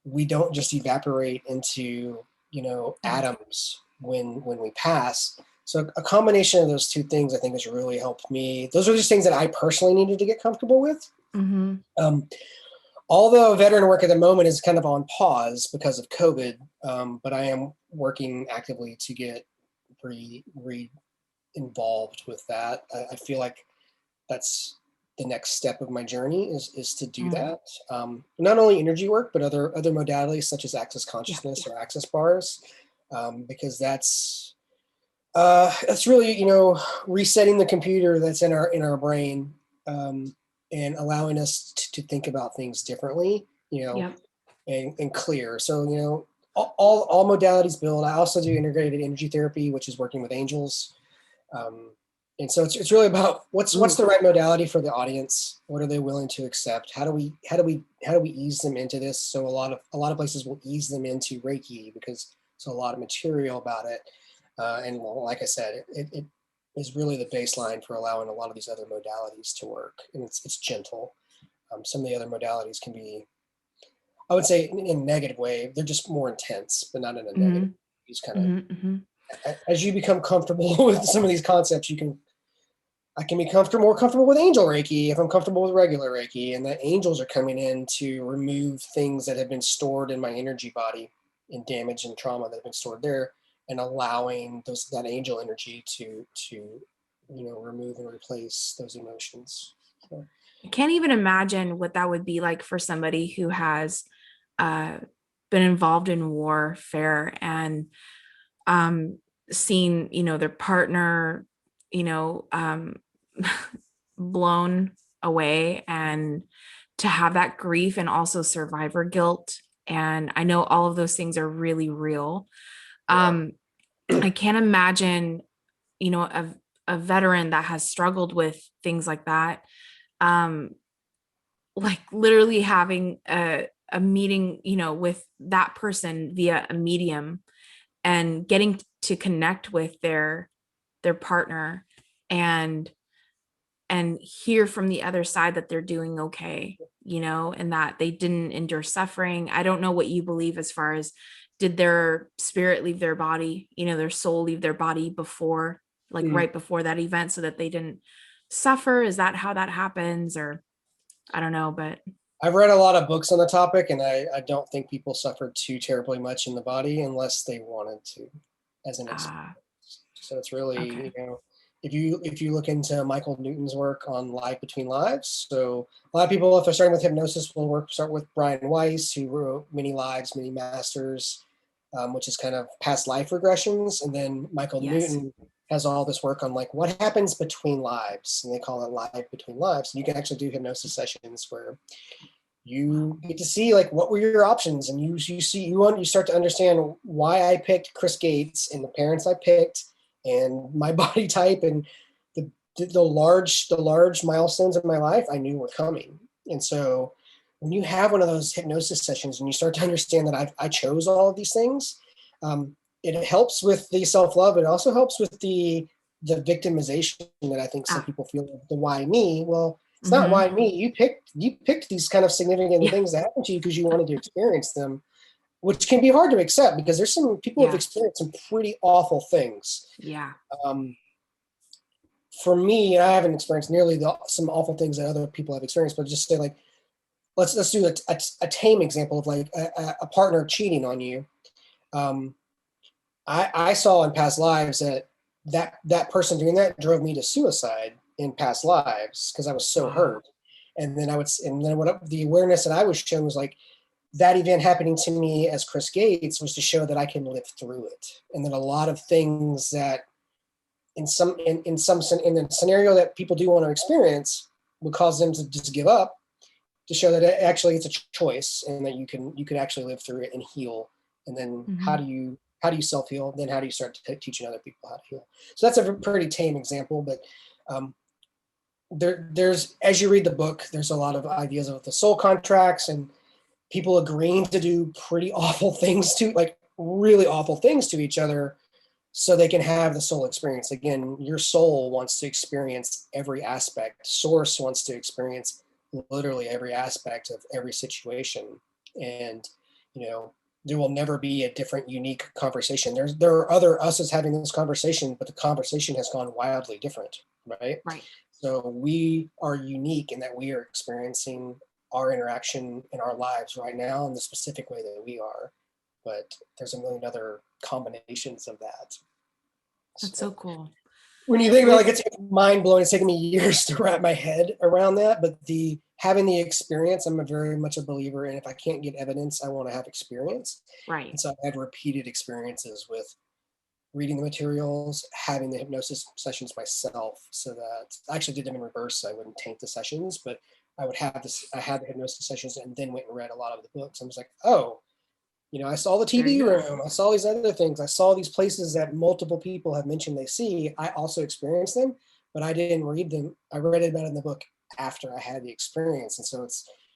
we don't just evaporate into Mm. atoms when we pass. So a combination of those two things I think has really helped me. Those are just things that I personally needed to get comfortable with. Mhm. um, Although veteran work at the moment is kind of on pause because of COVID, but I am working actively to get re involved with that. I feel like that's the next step of my journey is to do Mm. that. Not only energy work, but other modalities such as access Yeah. consciousness or access bars, because that's really resetting the computer that's in our brain, and allowing us to think about things differently, Yep. and clear. So all modalities build. I also do integrated energy therapy, which is working with angels. um, and so it's really about what's Ooh. the right modality for the audience. What are they willing to accept? How do we ease them into this? So a lot of places will ease them into Reiki because there's a lot of material about it. And like I said, it is really the baseline for allowing a lot of these other modalities to work, and it's gentle. Some of the other modalities can be, I would say, in a negative way. They're just more intense, but not in a negative. Mhm. You just kind of, Mhm. Mhm. as you become comfortable with some of these concepts, I can be more comfortable with angel Reiki if I'm comfortable with regular Reiki, and that angels are coming in to remove things that have been stored in my energy body, in damage and trauma that have been stored there, and allowing that angel energy to remove and replace those emotions. So, I can't even imagine what that would be like for somebody who has uh, been involved in warfare and um, seen, their partner, you know, um, blown away, and to have that grief and also survivor guilt. And I know all of those things are really real. yeah. Um, I can't imagine, a veteran that has struggled with things like that, um, like literally having a meeting, with that person via a medium and getting to connect with their partner, and hear from the other side that they're doing okay, and that they didn't endure suffering. I don't know what you believe as far as, did their spirit leave their body, their soul leave their body before, like Mm. right before that event, so that they didn't suffer? Is that how that happens? Or I don't know, but I've read a lot of books on the topic, and I don't think people suffered too terribly much in the body unless they wanted to, as an experience. ah, So it's really, okay. if you look into Michael Newton's work on life between lives. So a lot of people, if they're starting with hypnosis, will start with Brian Weiss, who wrote Many Lives, Many Masters, which is kind of past life regressions. And then Michael Yes. Newton has all this work on like what happens between lives, and they call it life between lives. And you can actually do hypnosis sessions where you get to see like what were your options, and you start to understand why I picked Chris Gates and the parents I picked and my body type and the large milestones of my life I knew were coming. And so when you have one of those hypnosis sessions and you start to understand that I chose all of these things, it helps with the self-love. It also helps with the victimization that I think some Ah. people feel, the why me. Well, It's not Mm-hmm. why me. You picked these kind of significant Yeah. things that happened to you because you wanted to experience them, which can be hard to accept because there's some people who have Yeah. experienced some pretty awful things. Yeah. Um, for me, I haven't experienced nearly some awful things that other people have experienced, but just say like, let's do a tame example of like a partner cheating on you. Um, I saw in past lives that person doing that drove me to suicide in past lives because I was so Wow. hurt. And then what the awareness that I was shown was like that event happening to me as Chris Gates was to show that I can live through it. And then a lot of things that in the scenario that people do want to experience would cause them to just give up, to show that actually it's a choice and that you can actually live through it and heal. And then Mm-hmm. how do you self-heal? Then how do you start teaching other people how to heal? So that's a pretty tame example, but um, there's as you read the book, there's a lot of ideas of the soul contracts and people agreeing to do pretty awful things to like really awful things to each other so they can have the soul experience. Again, your soul wants to experience every aspect. Source wants to experience literally every aspect of every situation. And, there will never be a different, unique conversation. There are other us's having this conversation, but the conversation has gone wildly different, right? Right. So we are unique in that we are experiencing our interaction in our lives right now in the specific way that we are. But there's a million other combinations of that. That's so So cool. when you think about like With it's mind blowing, it's taken me years to wrap my head around that. But having the experience, I'm very much a believer in if I can't get evidence, I want to have experience. right. And so I've had repeated experiences with reading the materials, having the hypnosis sessions myself, so that I actually did them in reverse. So I wouldn't taint the sessions, but I had the hypnosis sessions and then went and read a lot of the books. I was like, oh, I saw the There TV you go. room. I saw these other things. I saw these places that multiple people have mentioned they see. I also experienced them, but I didn't read them. I read about it in the book after I had the experience. And so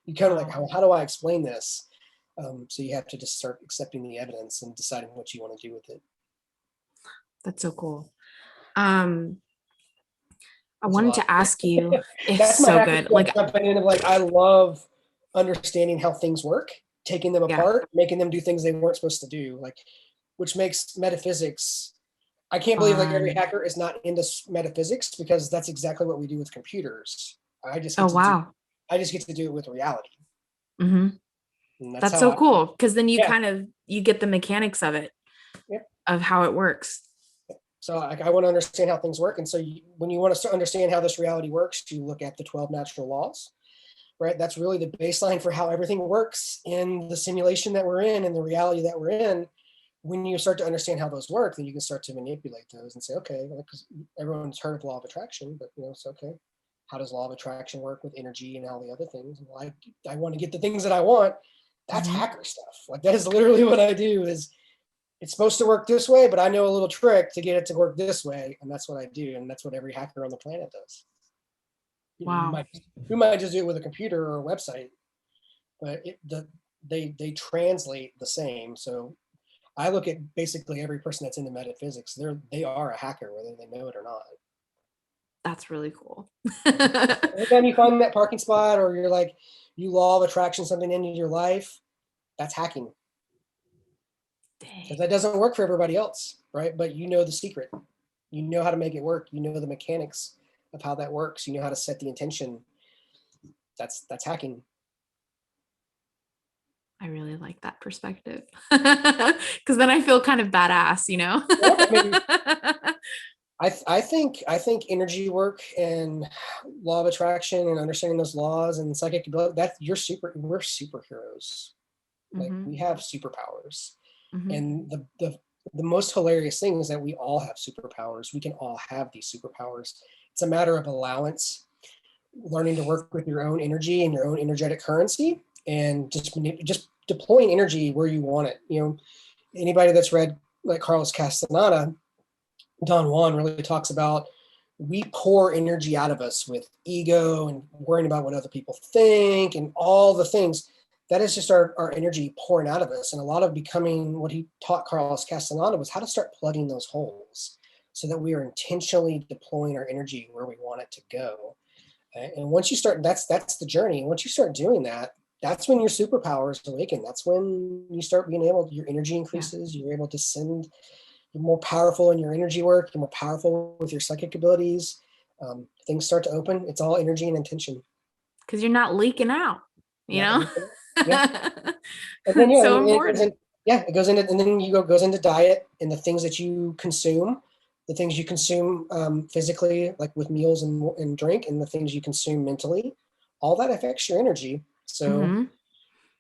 you kind of like, Wow. how do I explain this? So you have to just start accepting the evidence and deciding what you want to do with it. That's so cool. Um, I It's a wanted lot. to ask you, it's That's my so hacker good. stuff Like, jumping in of like, I love understanding how things work, taking them yeah. apart, making them do things they weren't supposed to do, like, which makes metaphysics. I can't believe like every Fun. hacker is not into metaphysics because that's exactly what we do with computers. I just Oh, get to do, wow. I just get to do it with reality. Hmm. And that's That's how so I, cool. Because then yeah. you get the mechanics of it, Yep. of how it works. So I want to understand how things work. And so when you want to understand how this reality works, you look at the 12 natural laws, right? That's really the baseline for how everything works in the simulation that we're in and the reality that we're in. When you start to understand how those work, then you can start to manipulate those and say, okay, because everyone's heard of law of attraction, but it's okay. How does law of attraction work with energy and all the other things? Well, I want to get the things that I want. That's Mhm. hacker stuff. Like that is literally what I do. Is it's supposed to work this way, but I know a little trick to get it to work this way, and that's what I do, and that's what every hacker on the planet does. You Wow. might we might just do it with a computer or a website, but they translate the same. So I look at basically every person that's into metaphysics. They are a hacker, whether they know it or not. That's really cool. Every time you find that parking spot, or you're like, you law of attraction something into your life, that's hacking because Dang. that doesn't work for everybody else, right? But you know the secret. You know how to make it work. You know the mechanics of how that works. You know how to set the intention. That's hacking. I really like that perspective. Because then I feel kind of badass, you know? Yeah, I mean, I think energy work and law of attraction and understanding those laws and psychic ability, we're superheroes. Like Hmm. we have superpowers. Hmm. And the most hilarious thing is that we all have superpowers. We can all have these superpowers. It's a matter of allowance, learning to work with your own energy and your own energetic currency, and just deploying energy where you want it. Anybody that's read like Carlos Castaneda, Don Juan really talks about we pour energy out of us with ego and worrying about what other people think and all the things. That is just our energy pouring out of us. And a lot of becoming what he taught Carlos Castaneda was how to start plugging those holes so that we are intentionally deploying our energy where we want it to go. Okay? And once you start, that's the journey. And once you start doing that, that's when your superpowers awaken. That's when you start being able, your energy increases, you're able to send, you're more powerful in your energy work, you're more powerful with your psychic abilities. Things start to open. It's all energy and intention. Because you're not leaking out, you Not know? leaking out. Yeah. And then, yeah, So and it goes important. in, yeah, it goes into, and then goes into diet and the things that you consume, the things you consume physically, like with meals and drink, and the things you consume mentally. All that affects your energy. So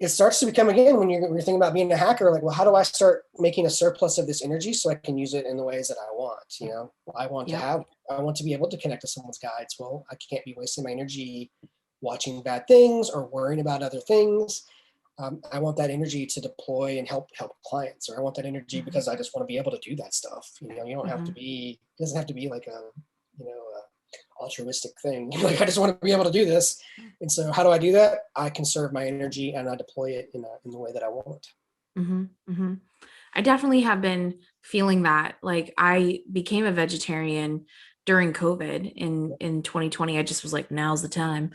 it starts to become, again, when you're thinking about being a hacker, like, well, how do I start making a surplus of this energy so I can use it in the ways that I want? You know, I want to be able to connect to someone's guides. Well, I can't be wasting my energy watching bad things or worrying about other things. I want that energy to deploy and help clients, or I want that energy because I just want to be able to do that stuff. You know, you don't have to be, it doesn't have to be like a, you know, a altruistic thing. Like, I just want to be able to do this. And so how do I do that? I conserve my energy and I deploy it in the way that I want. I definitely have been feeling that. Like, I became a vegetarian during COVID in 2020. I just was like, now's the time.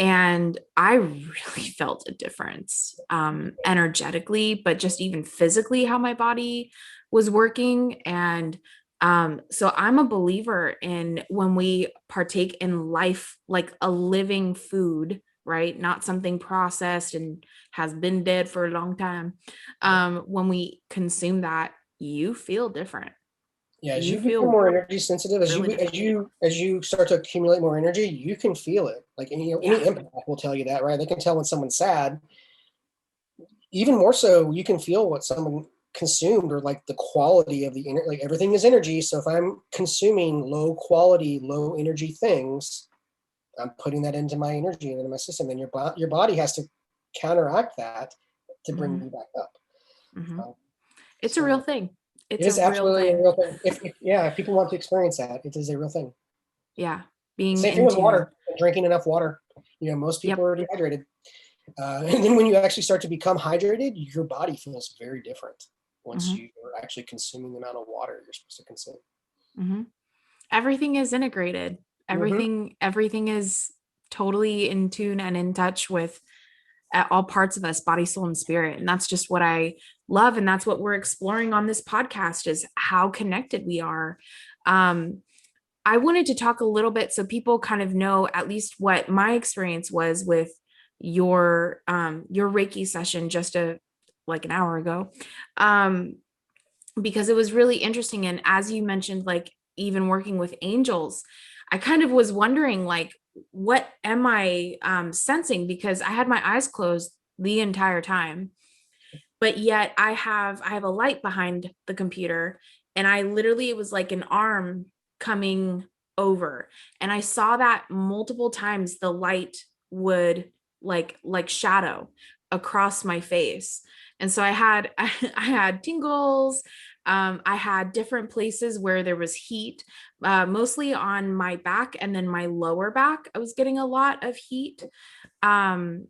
And I really felt a difference energetically, but just even physically, how my body was working. And so I'm a believer in when we partake in life, like a living food, right? Not something processed and has been dead for a long time. When we consume that, you feel different. Yeah, as You you become feel more energy sensitive, really different. as you start to accumulate more energy, you can feel it. Like any empath will tell you that, right? They can tell when someone's sad. Even more so, you can feel what someone consumed, or like the quality of the energy. Like, everything is energy. So if I'm consuming low quality, low energy things, I'm putting that into my energy and into my system, and your body has to counteract that to bring you back up. It's a real So thing. it It's a is real absolutely a thing. real thing. If people want to experience that, it is a real thing. Yeah. Being Same thing in with tune. water, drinking enough water. You know, most people Yep. are dehydrated. And then when you actually start to become hydrated, your body feels very different once you are actually consuming the amount of water you're supposed to consume. Everything is integrated. Everything is totally in tune and in touch with all parts of us, body, soul, and spirit. And that's just what I love. And that's what we're exploring on this podcast, is how connected we are. I wanted to talk a little bit so people kind of know at least what my experience was with your Reiki session just like an hour ago. Because it was really interesting. And as you mentioned, like, even working with angels, I kind of was wondering, like, what am I sensing? Because I had my eyes closed the entire time, but yet I have a light behind the computer, and I literally, it was like an arm coming over, and I saw that multiple times. The light would like shadow across my face. And so I had I had tingles. I had different places where there was heat, mostly on my back, and then my lower back I was getting a lot of heat. um,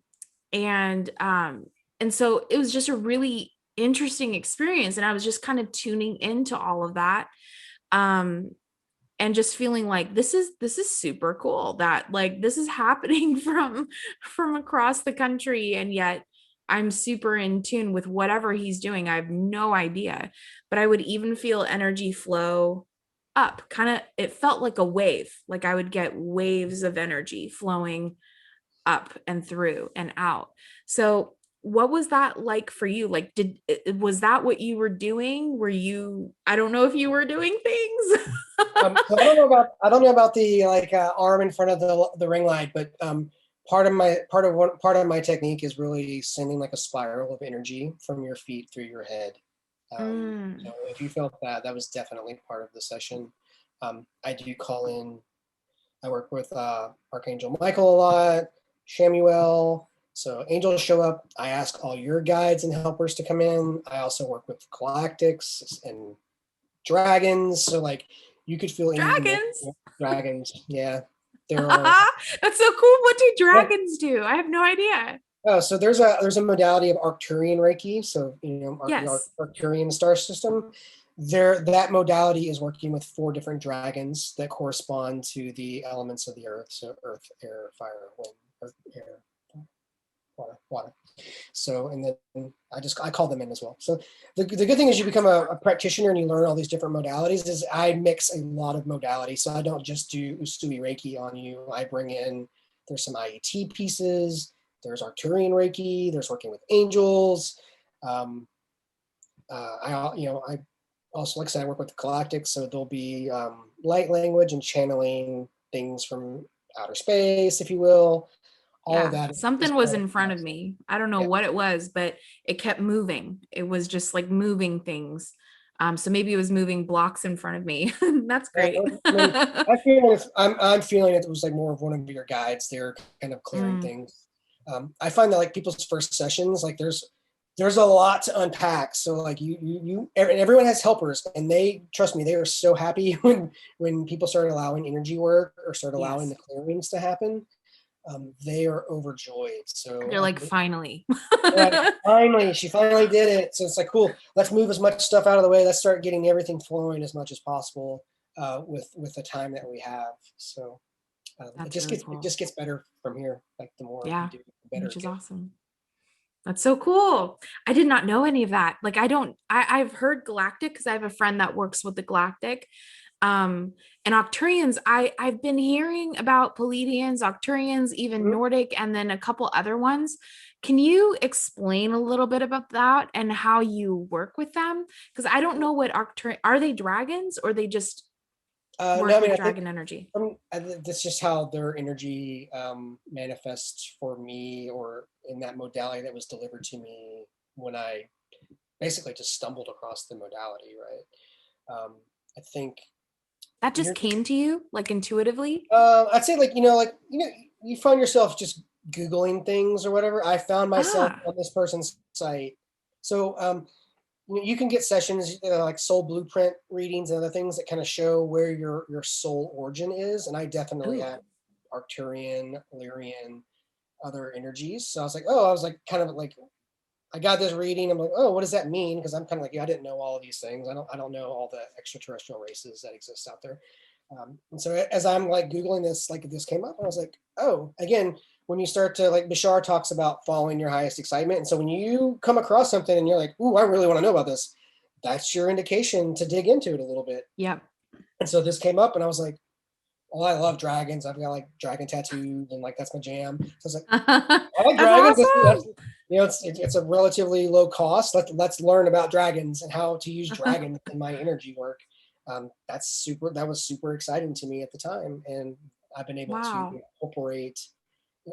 and um, and so it was just a really interesting experience, and I was just kind of tuning into all of that, um, and just feeling like this is super cool that, like, this is happening from across the country, and yet I'm super in tune with whatever he's doing. I have no idea, but I would even feel energy flow up, kind of, it felt like a wave, like I would get waves of energy flowing up and through and out. So what was that like for you? Like, was that what you were doing? Were you, I don't know if you were doing things. So I don't know about the like arm in front of the ring light, but part of my technique is really sending like a spiral of energy from your feet through your head. So if you felt that, that was definitely part of the session. I do call in. I work with Archangel Michael a lot, Shamuel. So angels show up. I ask all your guides and helpers to come in. I also work with galactics and dragons. So like, you could feel any Dragons. dragons. Yeah, there are. That's so cool. What do Yeah. dragons do? I have no idea. Oh, so there's a modality of Arcturian Reiki. So, you know, the Yes. Arcturian star system. that modality is working with 4 different dragons that correspond to the elements of the earth. So earth, air, fire, wind, earth, air, water. So, and then I call them in as well. So the good thing is you become a practitioner and you learn all these different modalities. Is I mix a lot of modalities. So I don't just do Usui Reiki on you. I bring in, there's some IET pieces, there's Arcturian Reiki, there's working with angels. I also, like I said, I work with the galactic, so there'll be light language and channeling things from outer space, if you will. All of Yeah, that is something was part of in the front of process. me. I don't know Yeah. what it was, but it kept moving. It was just like moving things. So maybe it was moving blocks in front of me. That's great. I mean, I'm feeling it was like more of one of your guides. They're kind of clearing Mm, things. I find that like people's first sessions, like there's a lot to unpack. So like and everyone has helpers, and they, trust me, they are so happy when people start allowing energy work or start allowing yes. the clearings to happen. They are overjoyed. So They're like, finally. like, finally, she finally did it. So it's like, cool. Let's move as much stuff out of the way. Let's start getting everything flowing as much as possible with the time that we have. So That's really it cool. just gets better from here. Like the more we Yeah, do, the better which it is gets. awesome. That's so cool. I did not know any of that. Like I don't I've heard galactic because I have a friend that works with the galactic. And Octurians, I've been hearing about Palladians, Octurians, even Mhm. Nordic, and then a couple other ones. Can you explain a little bit about that and how you work with them? Because I don't know what Octurian are. They dragons or they just No, I work mean, with I think dragon energy? that's just how their energy manifests for me, or in that modality that was delivered to me when I basically just stumbled across the modality, right? I think That just you're came to you like intuitively? I'd say like you find yourself just Googling things or whatever. I found myself Ah, on this person's site. So you can get sessions like soul blueprint readings and other things that kind of show where your soul origin is. And I definitely ooh. have Arcturian, Lyrian, other energies. So I was like kind of like I got this reading. I'm like, oh, what does that mean? Because I'm kind of like, yeah, I didn't know all of these things. I don't know all the extraterrestrial races that exist out there. And so as I'm like Googling this, like this came up, I was like, oh, again, when you start to like Bashar talks about following your highest excitement. And so when you come across something and you're like, ooh, I really want to know about this, that's your indication to dig into it a little bit. Yep. And so this came up and I was like, well, I love dragons. I've got like dragon tattoos and like that's my jam. So I was like, That's I like dragons. awesome. It's a relatively low cost. Let's learn about dragons and how to use dragons in my energy work. That was super exciting to me at the time, and I've been able to Wow. incorporate.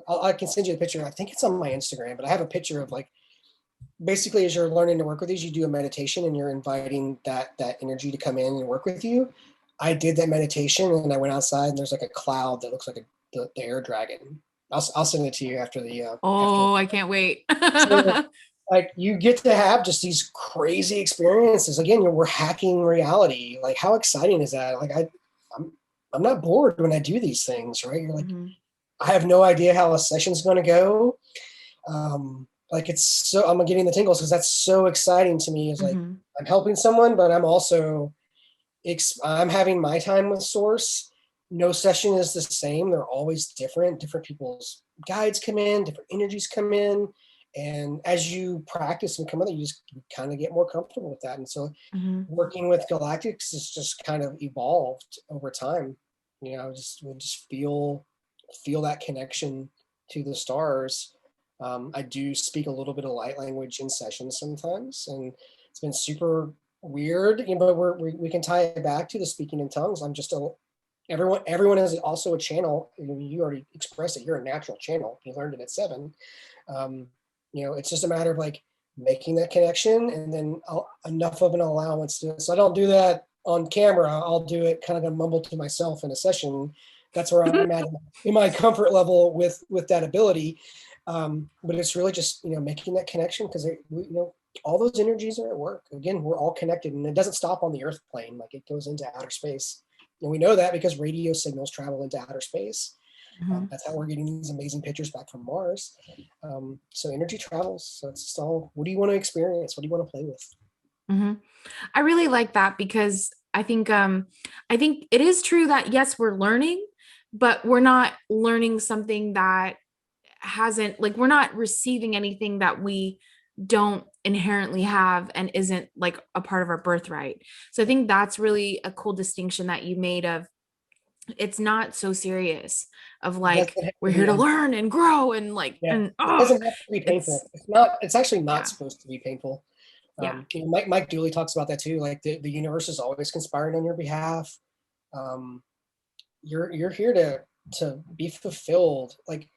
I can send you a picture. I think it's on my Instagram, but I have a picture of like basically as you're learning to work with these, you do a meditation and you're inviting that energy to come in and work with you. I did that meditation and I went outside and there's like a cloud that looks like the air dragon. I'll send it to you after the after. Oh, I can't wait. So like you get to have just these crazy experiences. Again, we're hacking reality. Like how exciting is that? Like I'm I'm not bored when I do these things, right? You're like, Mhm, I have no idea how a session's going to go. Like it's so I'm getting the tingles because that's so exciting to me. Is like mhm, I'm helping someone, but I'm also I'm having my time with Source. No session is the same. They're always different. Different people's guides come in, different energies come in. And as you practice and come in, you just kind of get more comfortable with that. And so mhm, working with Galactics has just kind of evolved over time. We just feel that connection to the stars. I do speak a little bit of light language in sessions sometimes, and it's been super weird. But we can tie it back to the speaking in tongues. Everyone is also a channel. You already expressed it. You're a natural channel. You learned it at 7. Um, it's just a matter of like making that connection and then enough of an allowance to it. So I don't do that on camera. I'll do it kind of mumble to myself in a session. That's where I'm at in my comfort level with that ability. But it's really just making that connection because all those energies are at work. Again, we're all connected, and it doesn't stop on the Earth plane. Like it goes into outer space, and we know that because radio signals travel into outer space. mhm. That's how we're getting these amazing pictures back from Mars. So energy travels. So it's just all, what do you want to experience? What do you want to play with? hmm I really like that because I think it is true that yes, we're learning, but we're not learning something that hasn't like we're not receiving anything that we don't inherently have and isn't like a part of our birthright. So I think that's really a cool distinction that you made of it's not so serious of It doesn't like have we're to here be to learn and grow and like yeah, and it oh doesn't have to be it's painful. It's not. It's actually not yeah supposed to be painful. yeah Mike Dooley talks about that too. Like the universe is always conspiring on your behalf. Um, you're here to be fulfilled. Like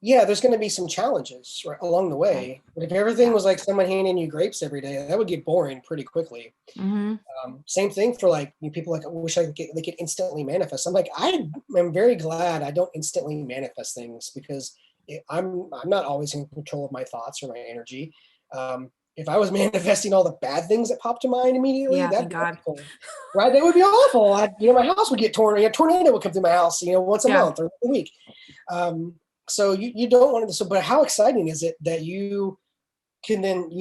yeah, there's going to be some challenges right along the right way. But if everything yeah was like someone handing you grapes every day, that would get boring pretty quickly. hmm Same thing for like people like I wish I could they could instantly manifest. I'm like I'm very glad I don't instantly manifest things because I'm not always in control of my thoughts or my energy. If I was manifesting all the bad things that popped to mind immediately, yeah that'd thank be god awful. Right? That would be awful. My house would get torn. A tornado would come through my house, once a yeah month or a week. So you don't want to. So, but how exciting is it that you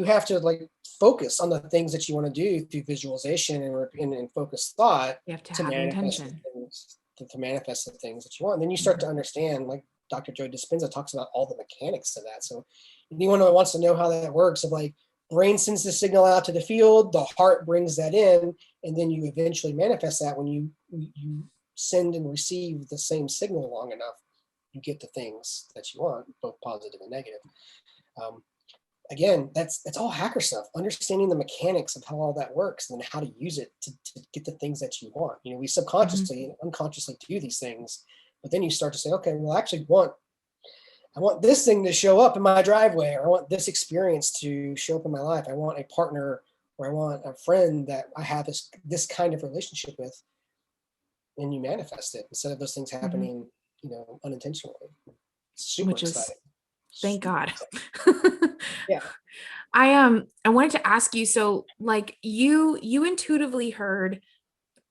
have to like focus on the things that you want to do through visualization and focused thought you have to to have manifest the intention things to manifest the things that you want. And then you start to understand, like Dr. Joe Dispenza talks about all the mechanics of that. So anyone who wants to know how that works, of like brain sends the signal out to the field, the heart brings that in, and then you eventually manifest that when you send and receive the same signal long enough, you get the things that you want, both positive and negative. Um, Again, that's all hacker stuff. Understanding the mechanics of how all that works and how to use it to get the things that you want. We hmm subconsciously and unconsciously do these things, but then you start to say, okay, well, I want this thing to show up in my driveway, or I want this experience to show up in my life. I want a partner, or I want a friend that I have this kind of relationship with, and you manifest it instead of those things hmm happening, unintentionally. Super which is exciting. thank Super god exciting. Yeah. I wanted to ask you so like you intuitively heard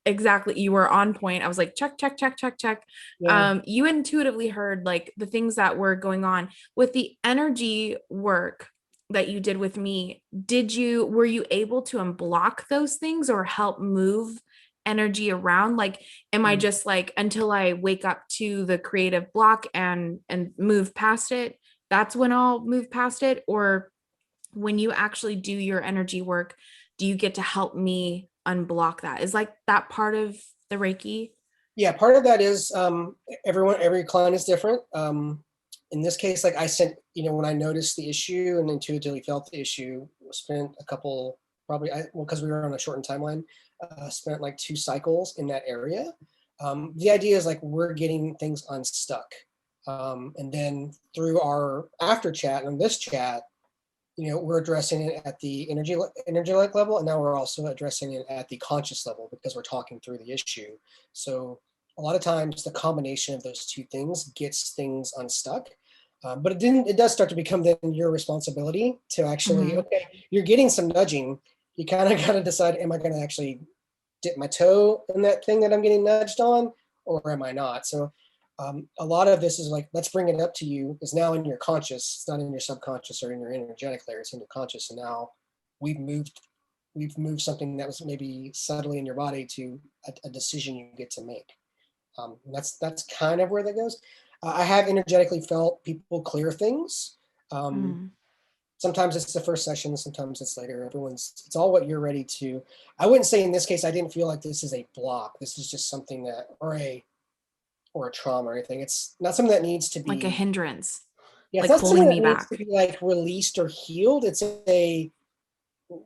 exactly you were on point. I was like check check check check check. Yeah. You intuitively heard like the things that were going on with the energy work that you did with me. Were you able to unblock those things or help move energy around? Like am I Mm. just like until I wake up to the creative block and move past it, that's when I'll move past it? Or when you actually do your energy work, do you get to help me unblock that? Is like that part of the Reiki? Yeah, part of that is every client is different. In this case, like I sent, when I noticed the issue and intuitively felt the issue, spent a couple, probably, because we were on a shortened timeline, spent like 2 cycles in that area. The idea is like we're getting things unstuck. And then through our after chat and this chat, we're addressing it at the energetic level, and now we're also addressing it at the conscious level because we're talking through the issue. So a lot of times the combination of those two things gets things unstuck. But it does start to become then your responsibility to actually, Mm-hmm. okay, you're getting some nudging. You kind of got to decide, am I going to actually dip my toe in that thing that I'm getting nudged on, or am I not? So a lot of this is like, let's bring it up to you. It's now in your conscious. It's not in your subconscious or in your energetic layer. It's in your conscious. And now we've moved something that was maybe subtly in your body to a decision you get to make. That's kind of where that goes. I have energetically felt people clear things. Um, Mm-hmm. Sometimes it's the first session, sometimes it's later. It's all what you're ready to. I wouldn't say in this case I didn't feel like this is a block. This is just something that or a trauma or anything. It's not something that needs to Like a be. hindrance, Yeah, it's like not something holding that me needs to back. be like released or healed. It's a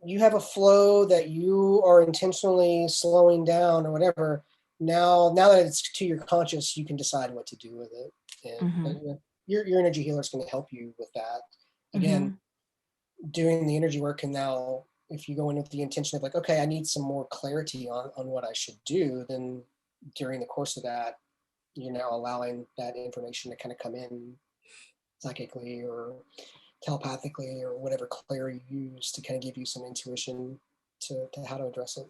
you have a flow that you are intentionally slowing down or whatever. Now that it's to your conscious, you can decide what to do with it. And Mm-hmm. your energy healer is going to help you with that. Again, Mm-hmm. doing the energy work can now, if you go in with the intention of like, okay, I need some more clarity on what I should do, then during the course of that, you're now allowing that information to kind of come in psychically or telepathically or whatever clair you use to kind of give you some intuition to how to address it.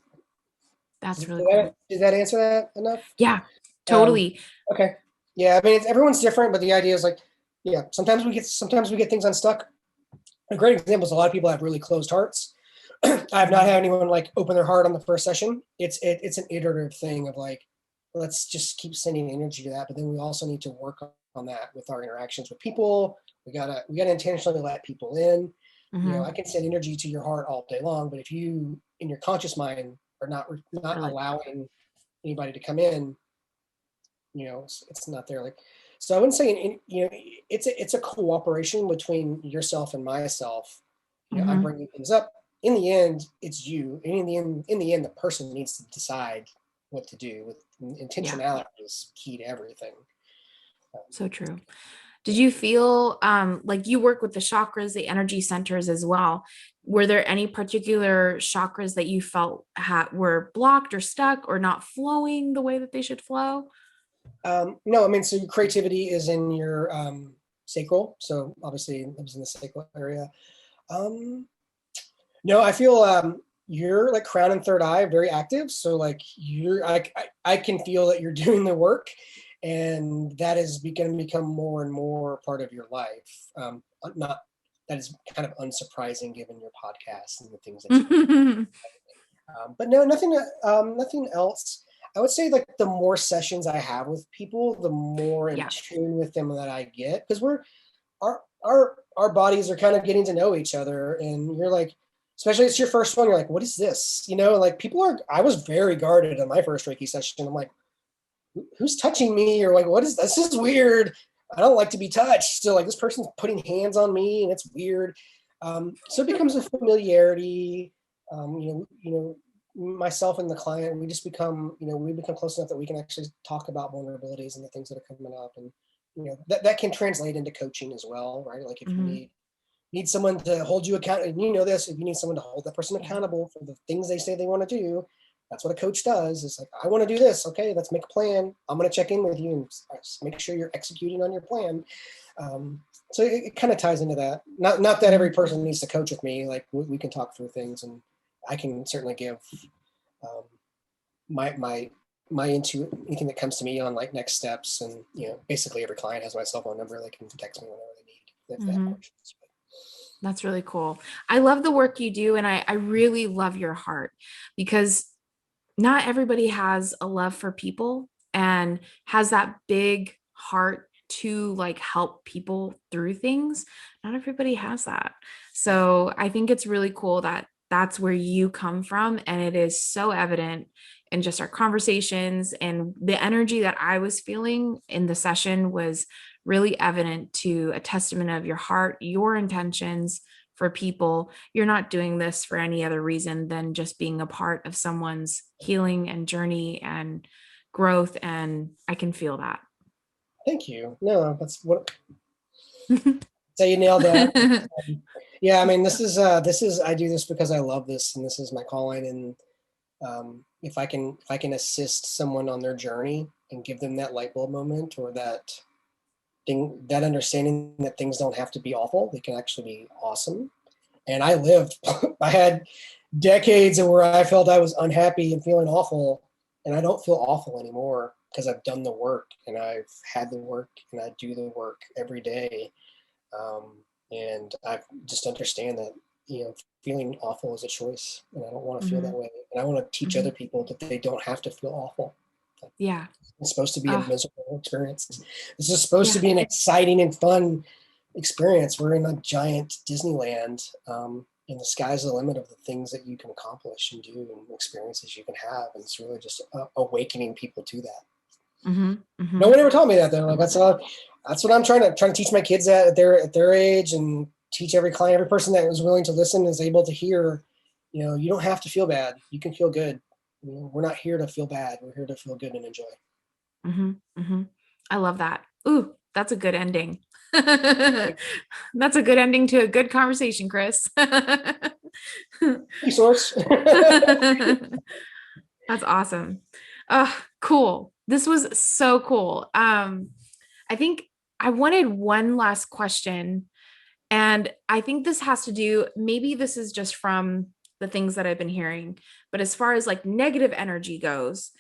That's really cool. Did that answer that enough? Yeah, Um, totally. okay. Yeah, I mean, everyone's different, but the idea is like, yeah, sometimes we get things unstuck. A great example is a lot of people have really closed hearts. I've not had anyone like open their heart on the first session. It's an iterative thing of like, let's just keep sending energy to that. But then we also need to work on that with our interactions with people. We gotta intentionally let people in. I can send energy to your heart all day long, but if you in your conscious mind are not Really? allowing anybody to come in, it's not there. Like, so I wouldn't say, it's a cooperation between yourself and myself. I'm bringing things up. In the end, it's you. And in the end, the person needs to decide what to do. With Yeah, intentionality is key to everything. so true. Did you feel like you work with the chakras, the energy centers as well? Were there any particular chakras that you felt were blocked or stuck or not flowing the way that they should flow? No, I mean, so your creativity is in your sacral. So obviously it was in the sacral area. No, I feel you're like crown and third eye very active. So like I can feel that you're doing the work, and that is going to become more and more part of your life. Not that is kind of unsurprising given your podcast and the things that you do. But no, nothing else. I would say like the more sessions I have with people, the more in Yeah. tune with them that I get, because our bodies are kind of getting to know each other, and you're like, especially it's your first one, you're like, what is this? Like I was very guarded on my first Reiki session. I'm like, who's touching me? Or like, what is this? This is weird. I don't like to be touched. So like this person's putting hands on me and it's weird. So it becomes a familiarity. Myself and the client, we become close enough that we can actually talk about vulnerabilities and the things that are coming up. And, that can translate into coaching as well, right? Like if you need someone to hold you accountable, and if you need someone to hold that person accountable for the things they say they want to do, that's what a coach does. It's like, I want to do this. Okay, let's make a plan. I'm going to check in with you and make sure you're executing on your plan. So it kind of ties into that. Not that every person needs to coach with me. Like we can talk through things, and I can certainly give um, my into anything that comes to me on like next steps. And basically every client has my cell phone number. They can text me whenever they need if they have questions. That's really cool. I love the work you do. And I really love your heart, because not everybody has a love for people and has that big heart to like help people through things. Not everybody has that. So I think it's really cool that that's where you come from. And it is so evident in just our conversations, and the energy that I was feeling in the session was really evident to a testament of your heart, your intentions for people. You're not doing this for any other reason than just being a part of someone's healing and journey and growth. And I can feel that. Thank you. No, that's what. So you nailed that. Yeah, I mean, this is I do this because I love this, and this is my calling. And if I can assist someone on their journey and give them that light bulb moment, or that understanding that things don't have to be awful, they can actually be awesome. And I had decades of where I felt I was unhappy and feeling awful, and I don't feel awful anymore because I've done the work, and I've had the work, and I do the work every day. And I just understand that, feeling awful is a choice, and I don't want to feel that way. And I want to teach other people that they don't have to feel awful. Yeah. It's supposed to be a Oh, miserable experience. This is supposed to yeah. be an exciting and fun experience. We're in a giant Disneyland, and the sky's the limit of the things that you can accomplish and do and experiences you can have. And it's really just awakening people to that. No one ever taught me that though. Like that's what I'm trying to teach my kids at their age, and teach every client, every person that was willing to listen is able to hear. You don't have to feel bad. You can feel good. We're not here to feel bad. We're here to feel good and enjoy. I love that. Ooh, that's a good ending. That's a good ending to a good conversation, Chris. Resource. That's awesome. Cool. This was so cool. I think I wanted one last question, and I think this has to do, maybe this is just from the things that I've been hearing, but as far as like negative energy goes,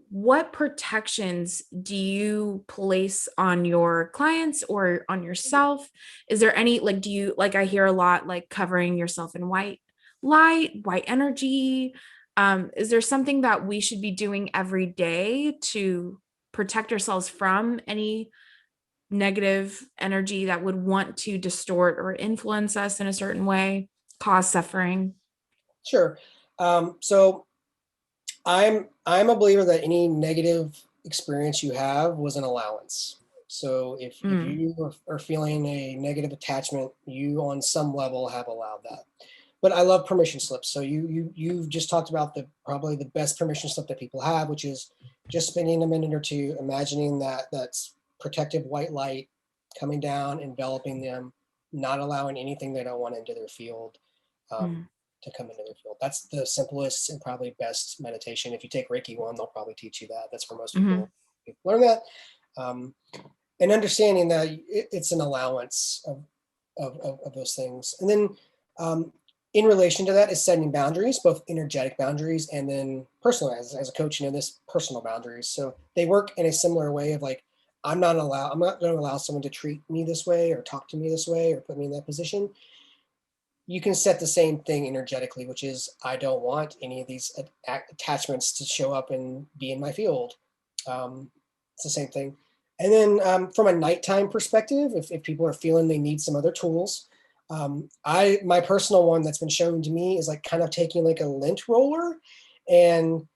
what protections do you place on your clients or on yourself? Is there any, like, do you, like, I hear a lot, like covering yourself in white, light, white energy? Is there something that we should be doing every day to protect ourselves from any negative energy that would want to distort or influence us in a certain way, cause suffering? Sure. So I'm a believer that any negative experience you have was an allowance. So if Mm, you are feeling a negative attachment, you on some level have allowed that. But I love permission slips. So you've just talked about the probably the best permission slip that people have, which is just spending a minute or two imagining that that's protective white light coming down, enveloping them, not allowing anything they don't want into their field. mm, To come into their field. That's the simplest and probably best meditation. If you take Reiki 1, they'll probably teach you that. That's where most mhm, people learn that. Um, and understanding that it's an allowance of those things. And then um, in relation to that is setting boundaries, both energetic boundaries and then personal, as a coach, this personal boundaries. So they work in a similar way of like, I'm not going to allow someone to treat me this way or talk to me this way or put me in that position. You can set the same thing energetically, which is I don't want any of these attachments to show up and be in my field. It's the same thing. And then from a nighttime perspective, if people are feeling they need some other tools, my personal one that's been shown to me is like kind of taking like a lint roller, and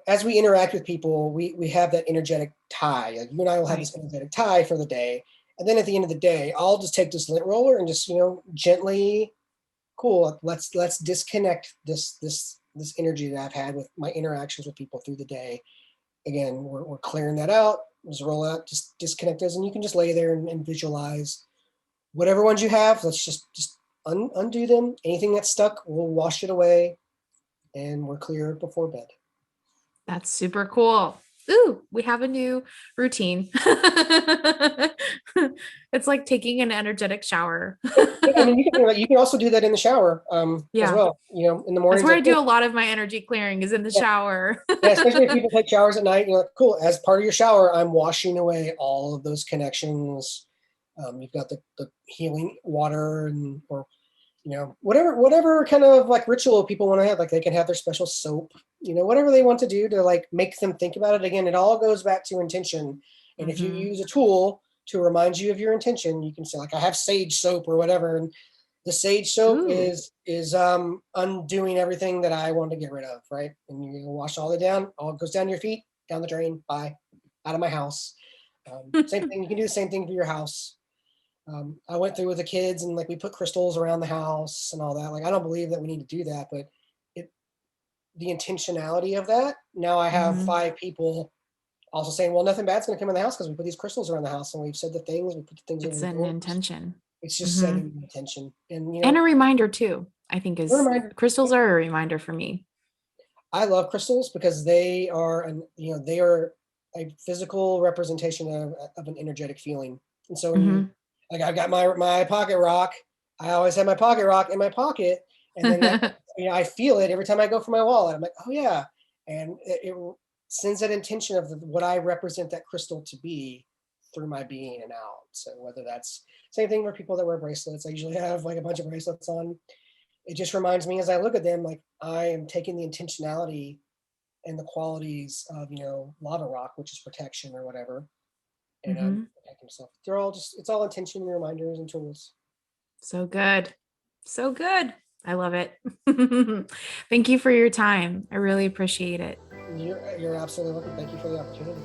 as we interact with people, we have that energetic tie. Like you and I will have right. this energetic tie for the day, and then at the end of the day, I'll just take this lint roller and just gently cool, let's disconnect this energy that I've had with my interactions with people through the day. Again, we're clearing that out. Just roll out, just disconnect those, and you can just lay there and visualize whatever ones you have. Let's just undo them. Anything that's stuck, we'll wash it away, and we're clear before bed. That's super cool. Ooh, we have a new routine. It's like taking an energetic shower. I mean, you can also do that in the shower as Yeah. well. In the That's mornings, where I like do a lot of my energy clearing is in the yeah, shower. yeah, especially if people take showers at night. Cool. As part of your shower, I'm washing away all of those connections. You've got the healing water or whatever kind of like ritual people want to have. Like they can have their special soap. Whatever they want to do to like make them think about it. Again, it all goes back to intention. And if you Mhm. use a tool to remind you of your intention, you can say like I have sage soap or whatever, and the sage soap Ooh. is undoing everything that I want to get rid of, right? And you wash all it down, all goes down your feet, down the drain, bye, out of my house. Same thing, you can do the same thing for your house. I went through with the kids and like we put crystals around the house and all that. Like I don't believe that we need to do that, but it the intentionality of that. Now I have Mhm. 5 people also saying, well, nothing bad's going to come in the house because we put these crystals around the house and we've said the things, we put the things over It's the an doors. intention. It's just Mhm. setting the intention, and And a reminder too, I think a is reminder. crystals are a reminder for me. I love crystals because they are a physical representation of an energetic feeling. And so when you Mhm. like I've got my pocket rock, I always have my pocket rock in my pocket, and then that I feel it every time I go for my wallet. I'm like, oh yeah, and it sends that intention of what I represent that crystal to be through my being and out. So whether that's same thing for people that wear bracelets, I usually have like a bunch of bracelets on. It just reminds me as I look at them, like I am taking the intentionality and the qualities of, lava rock, which is protection or whatever, and I'm Mhm. protecting myself. It's all intention and reminders and tools. So good. So good. I love it. Thank you for your time. I really appreciate it. You're absolutely welcome. Thank you for the opportunity.